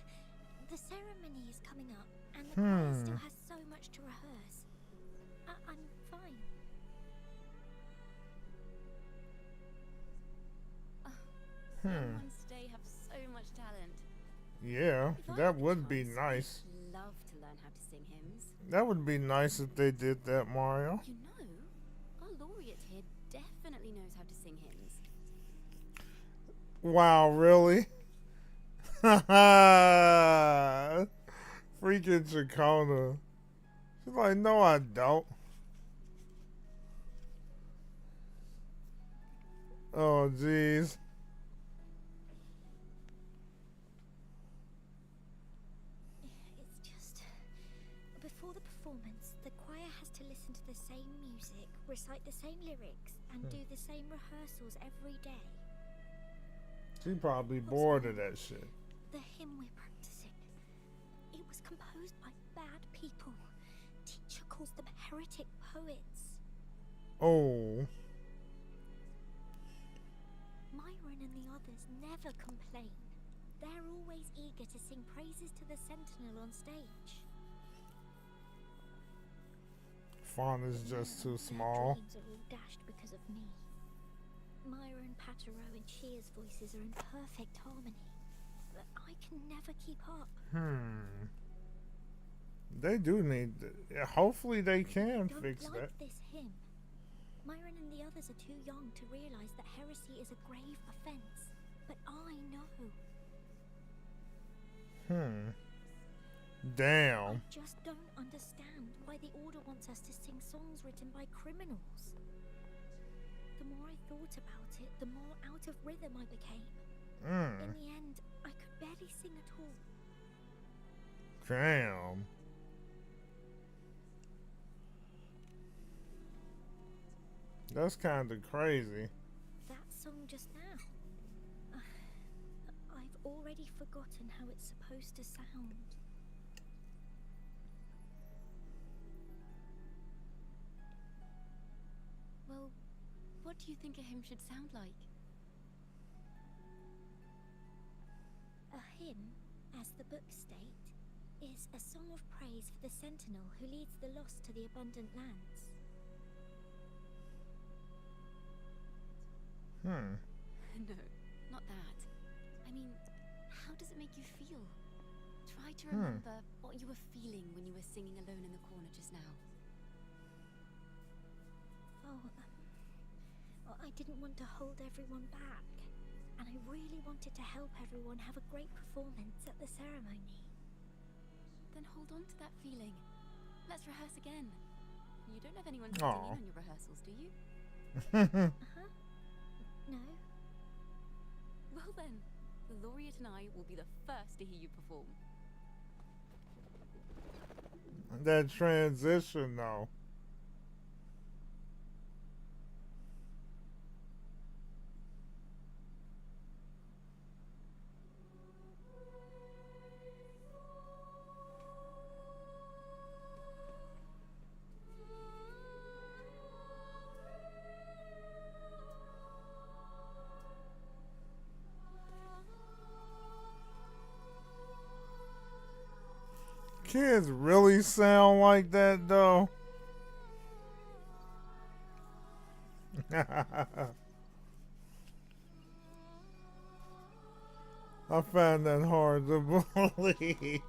The ceremony is coming up, and the choir still has so much to rehearse. I'm fine. Someone today have so much talent. Yeah, that would be nice. I'd love to learn how to sing hymns. That would be nice if they did that, Mario. You know, our laureate here definitely knows how to sing hymns. Wow, really? Freaking Ciaccona. She's like, no, I don't. Oh, jeez. It's just... Before the performance, the choir has to listen to the same music, recite the same lyrics, and do the same rehearsals every day. She probably bored of that shit. The hymn we're practicing, it was composed by bad people. Teacher calls them heretic poets. Oh. Myron and the others never complain. They're always eager to sing praises to the Sentinel on stage. Font is just too small. Dreams are all dashed because of me. Myron, Patero, and Cheer's voices are in perfect harmony, but I can never keep up. They do need. Hopefully, they can fix Don't like that. this hymn. Myron and the others are too young to realize that heresy is a grave offense, but I know. Damn. I just don't understand why the Order wants us to sing songs written by criminals. The more I thought about it, the more out of rhythm I became. In the end, I could barely sing at all. Damn. That's kind of crazy. That song just now. I've already forgotten how it's supposed to sound. Well, what do you think a hymn should sound like? A hymn, as the books state, is a song of praise for the Sentinel who leads the lost to the abundant lands. No, not that. I mean, how does it make you feel? Try to remember what you were feeling when you were singing alone in the corner just now. I didn't want to hold everyone back, and I really wanted to help everyone have a great performance at the ceremony. Then hold on to that feeling. Let's rehearse again. You don't have anyone sitting in on your rehearsals, do you? No. Well then, the laureate and I will be the first to hear you perform. That transition, though. Kids really sound like that, though. I find that hard to believe.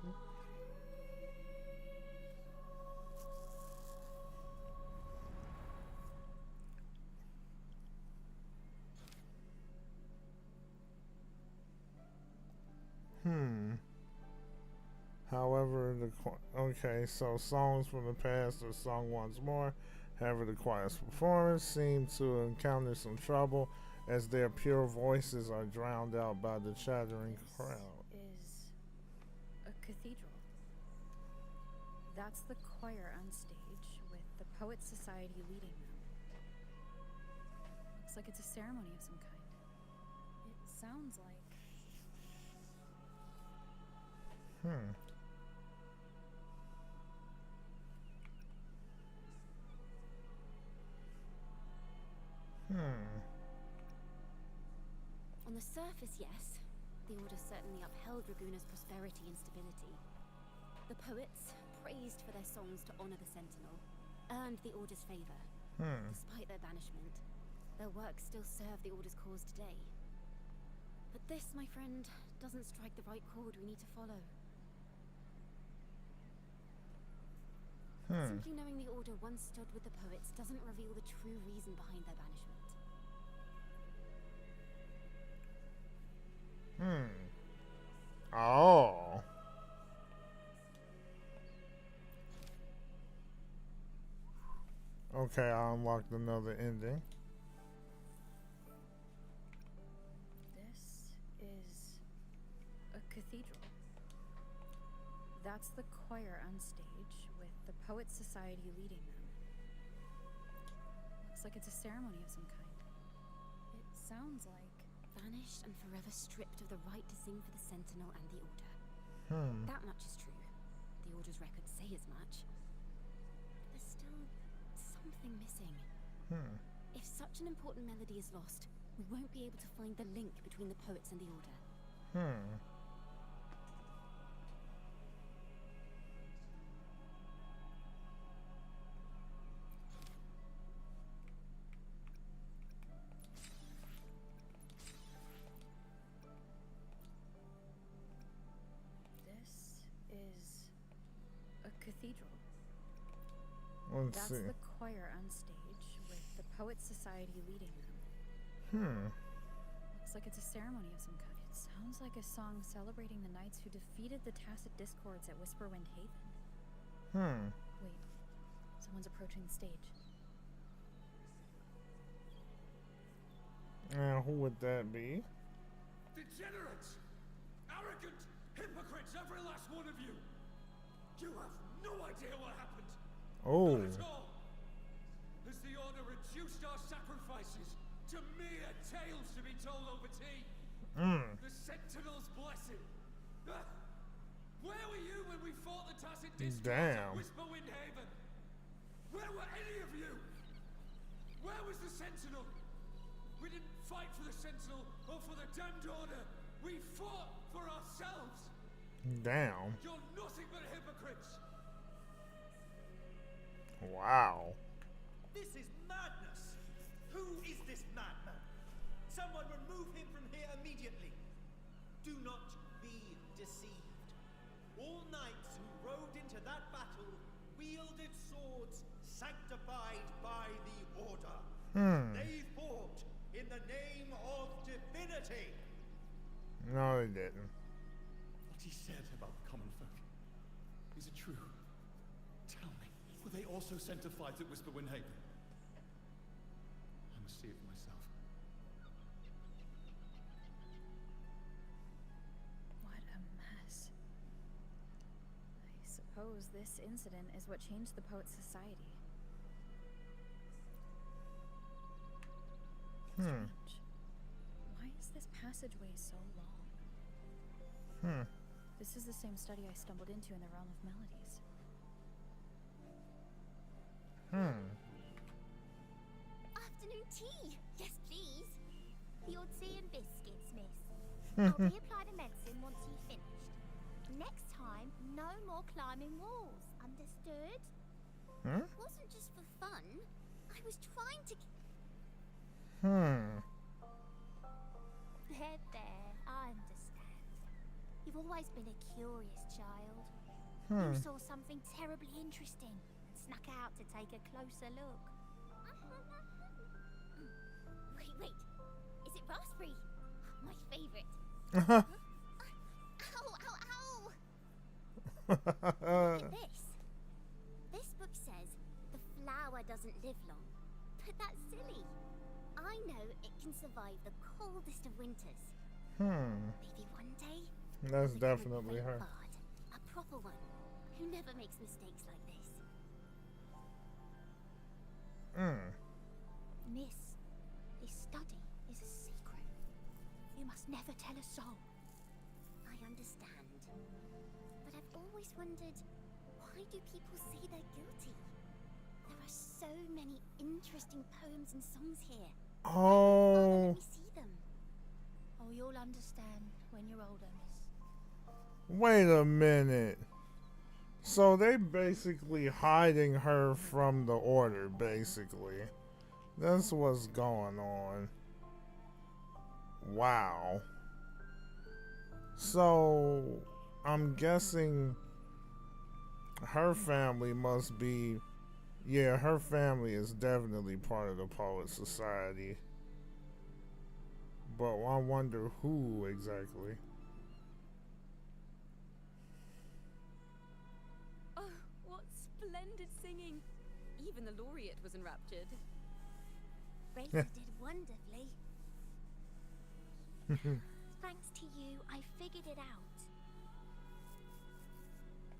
However, okay, so songs from the past are sung once more. However, the choir's performers seem to encounter some trouble as their pure voices are drowned out by the chattering crowd. Is a cathedral. That's the choir on stage with the Poets Society leading them. Looks like it's a ceremony of some kind. It sounds like... On the surface, yes. The Order certainly upheld Raguna's prosperity and stability. The poets, praised for their songs to honor the Sentinel, earned the Order's favor. Despite their banishment, their work still serve the Order's cause today. But this, my friend, doesn't strike the right chord we need to follow. Simply knowing the Order once stood with the poets doesn't reveal the true reason behind their banishment. Oh. Okay, I unlocked another ending. This is a cathedral. That's the choir on stage with the Poets Society leading them. Looks like it's a ceremony of some kind. It sounds like... Vanished and forever stripped of the right to sing for the Sentinel and the Order. That much is true. The Order's records say as much. But there's still something missing. If such an important melody is lost, we won't be able to find the link between the poets and the Order. Is a cathedral. Let's see. That's the choir on stage with the Poets Society leading them. Looks like it's a ceremony of some kind. It sounds like a song celebrating the knights who defeated the Tacit Discords at Whisperwind Haven. Wait, someone's approaching the stage. Who would that be? Degenerates! Arrogant hypocrites, every last one of you! You have no idea what happened! Oh. Not at all! As the Order reduced our sacrifices to mere tales to be told over tea! The Sentinel's blessing! Where were you when we fought the Tacit Discords at Whisperwind Haven? Where were any of you? Where was the Sentinel? We didn't fight for the Sentinel or for the damned Order! We fought for ourselves! Damn. You're nothing but hypocrites! Wow. This is madness! Who is this madman? Someone remove him from here immediately! Do not be deceived. All knights who rode into that battle wielded swords sanctified by the Order. They fought in the name of divinity! No, they didn't. What he said about the common folk, is it true? Tell me, were they also sanctified at Whisperwind Haven? I must see it for myself. What a mess. I suppose this incident is what changed the Poets Society. Strange. Why is this passageway so long? This is the same study I stumbled into in the realm of melodies. Afternoon tea! Yes, please. Your tea and biscuits, miss. I'll reapply the medicine once you've finished. Next time, no more climbing walls. Understood? It wasn't just for fun. I was trying to... There, I understand. You've always been a curious child. Hmm. You saw something terribly interesting and snuck out to take a closer look. Wait. Is it raspberry? My favorite. Ow, ow, ow! Look at this. This book says the flower doesn't live long. But that's silly. I know it can survive the coldest of winters. Maybe one day. That's become a definitely great her. bard, a proper one who never makes mistakes like this. Miss, this study is a secret. You must never tell a soul. I understand. But I've always wondered, why do people say they're guilty? There are so many interesting poems and songs here. Oh. Let me see them. Oh, you'll understand when you're older, miss. Wait a minute. So they basically hiding her from the order, basically. That's what's going on. Wow. So I'm guessing her family must be, yeah, her family is definitely part of the Poet Society. But I wonder who exactly. Oh, what splendid singing! Even the laureate was enraptured. Rachel did wonderfully. Thanks to you, I figured it out.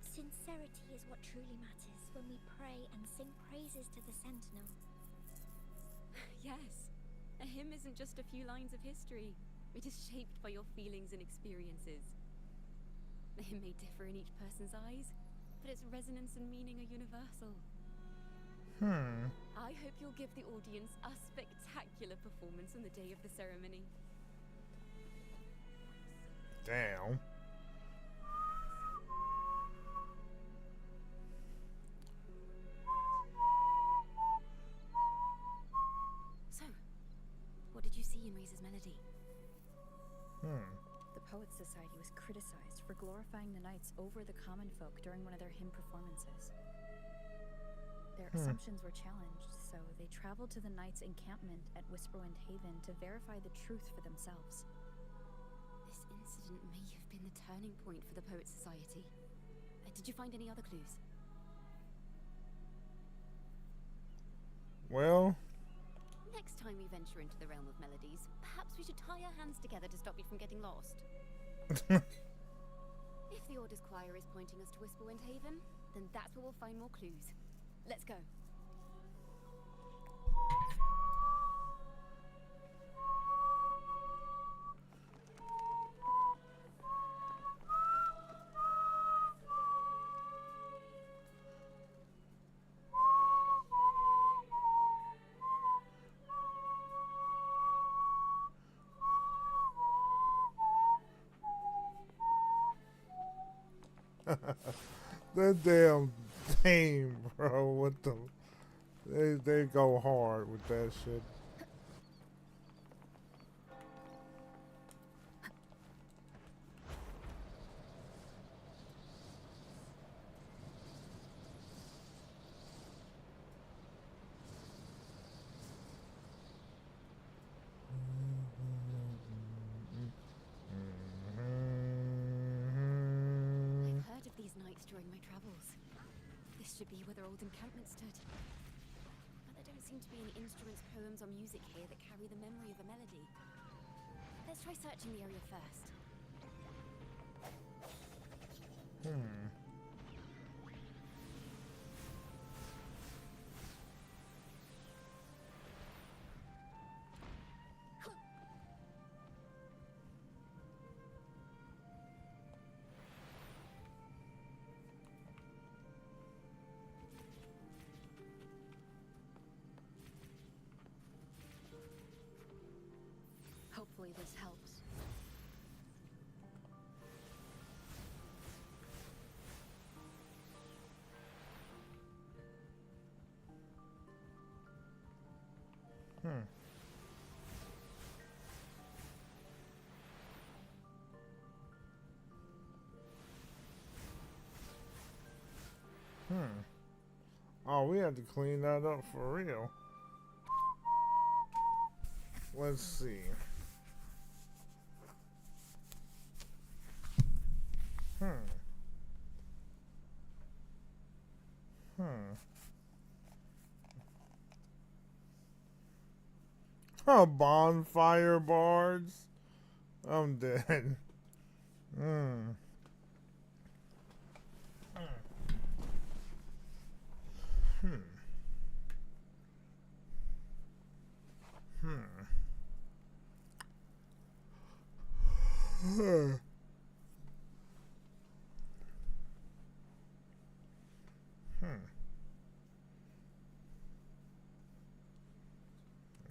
Sincerity is what truly matters when we pray and sing praises to the Sentinel. Yes, a hymn isn't just a few lines of history. It is shaped by your feelings and experiences. The hymn may differ in each person's eyes, but its resonance and meaning are universal. I hope you'll give the audience a spectacular performance on the day of the ceremony. Damn. So, what did you see in Reese's melody? The Poets Society was criticized for glorifying the knights over the common folk during one of their hymn performances. Their assumptions were challenged, so they traveled to the knights' encampment at Whisperwind Haven to verify the truth for themselves. This incident may have been the turning point for the Poets Society. Did you find any other clues? Well, Next time we venture into the realm of melodies, perhaps we should tie our hands together to stop you from getting lost. If the Order's choir is pointing us to Whisperwind Haven, then that's where we'll find more clues. Let's go. that damn theme, bro. What the? They go hard with that shit. I've heard of these nights during my travels. This should be where their old encampment stood. But there don't seem to be any instruments, poems, or music here that carry the memory of a melody. Let's try searching the area first. Hopefully this helps. Oh, we have to clean that up for real. Let's see. Oh, bonfire bards. I'm dead.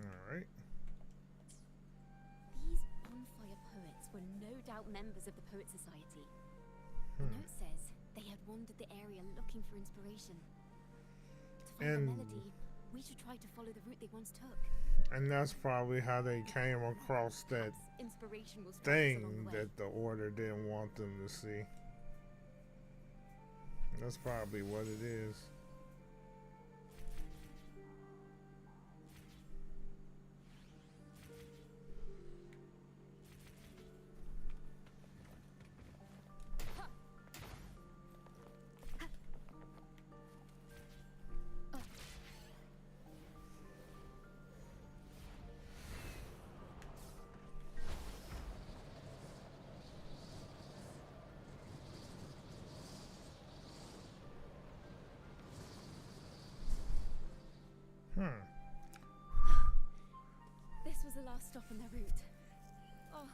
Alright. These bonfire poets were no doubt members of the Poet Society. The note says they had wandered the area looking for inspiration. To find the melody, we should try to follow the route they once took. And that's probably how they came across that thing that the Order didn't want them to see. That's probably what it is. This was the last stop on their route. Oh,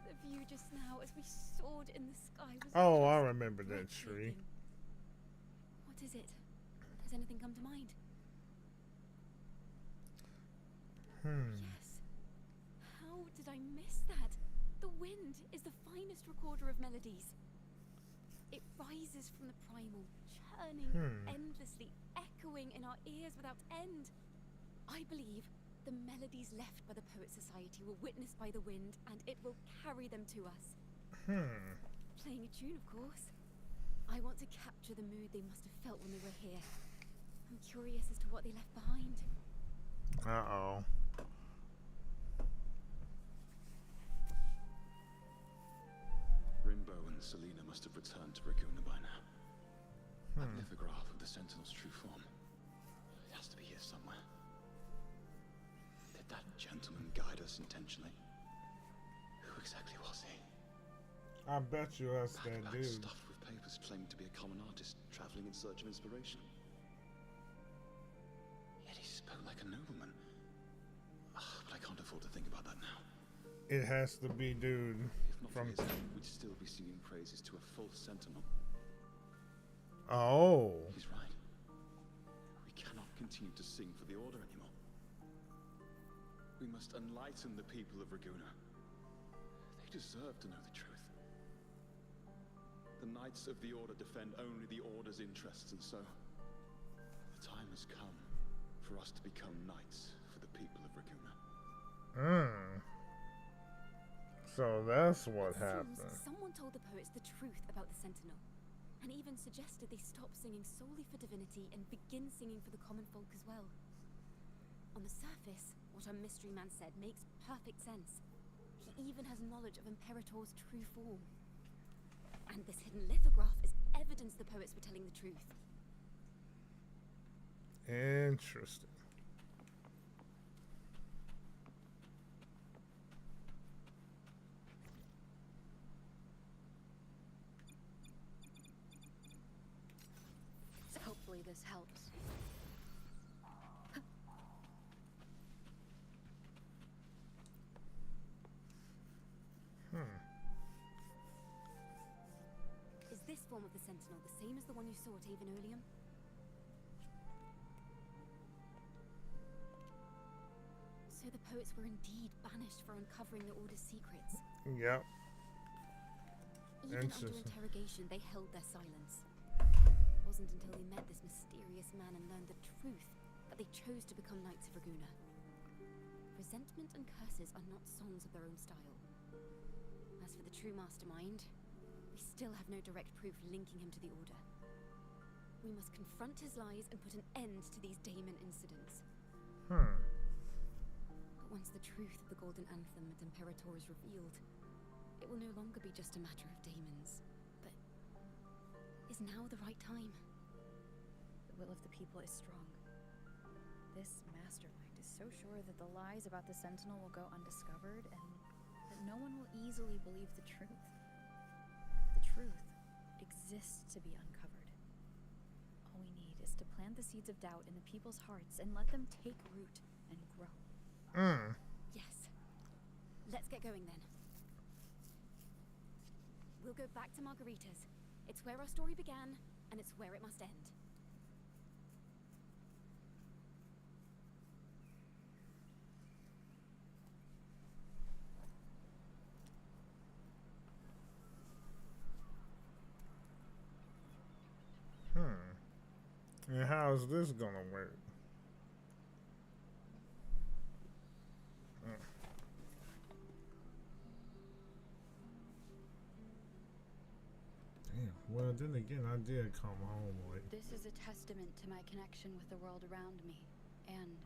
the view just now as we soared in the sky was Oh, I remember that tree. What is it? Has anything come to mind? Yes. How did I miss that? The wind is the finest recorder of melodies. It rises from the primal, churning endlessly, echoing in our ears without end. I believe the melodies left by the Poet Society were witnessed by the wind, and it will carry them to us. Playing a tune, of course. I want to capture the mood they must have felt when they were here. I'm curious as to what they left behind. Uh-oh. Rimbo and Selena must have returned to Raguna by now. That lithograph of the Sentinel's true form. It has to be here somewhere. Did that gentleman guide us intentionally? Who exactly was he? I bet you that's that dude. Stuffed with papers claiming to be a common artist traveling in search of inspiration. Yet he spoke like a nobleman. But I can't afford to think about that now. It has to be dude from. We'd still be singing praises to a false sentinel. Oh. He's right. We cannot continue to sing for the Order anymore. We must enlighten the people of Raguna. They deserve to know the truth. The Knights of the Order defend only the Order's interests, and so the time has come for us to become knights for the people of Raguna. So that's what happened. Someone told the poets the truth about the Sentinel, and even suggested they stop singing solely for divinity and begin singing for the common folk as well. On the surface, what our mystery man said makes perfect sense. He even has knowledge of Imperator's true form. And this hidden lithograph is evidence the poets were telling the truth. Interesting. Hopefully this helps. Is this form of the Sentinel the same as the one you saw at Earlobe? So the poets were indeed banished for uncovering the Order's secrets. Yep. Even under interrogation, they held their silence. It wasn't until they met this mysterious man and learned the truth that they chose to become Knights of Raguna. Resentment and curses are not songs of their own style. As for the true mastermind, we still have no direct proof linking him to the Order. We must confront his lies and put an end to these daemon incidents. Hmm. But once the truth of the Golden Anthem and Imperator is revealed, it will no longer be just a matter of daemons. But is now the right time? The will of the people is strong. This mastermind is so sure that the lies about the Sentinel will go undiscovered and that no one will easily believe the truth. The truth exists to be uncovered. All we need is to plant the seeds of doubt in the people's hearts and let them take root and grow. Yes. Let's get going then. We'll go back to Margarita's. It's where our story began, and it's where it must end. And how's this gonna work? Damn, well then again, I did come home late. This is a testament to my connection with the world around me, and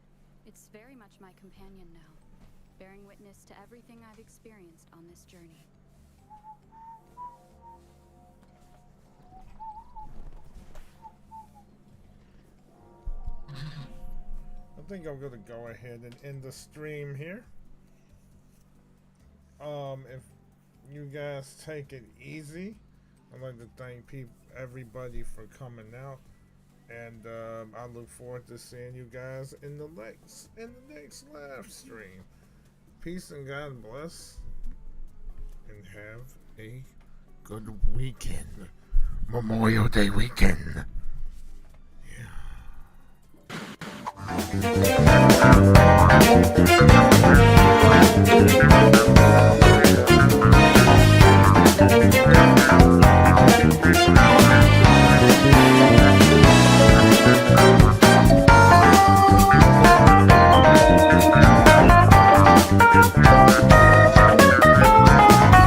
it's very much my companion now, bearing witness to everything I've experienced on this journey. I think I'm gonna go ahead and end the stream here. If you guys take it easy, I'd like to thank everybody for coming out, and I look forward to seeing you guys in the next live stream. Peace and God bless, and have a good weekend, Memorial Day weekend. Yeah.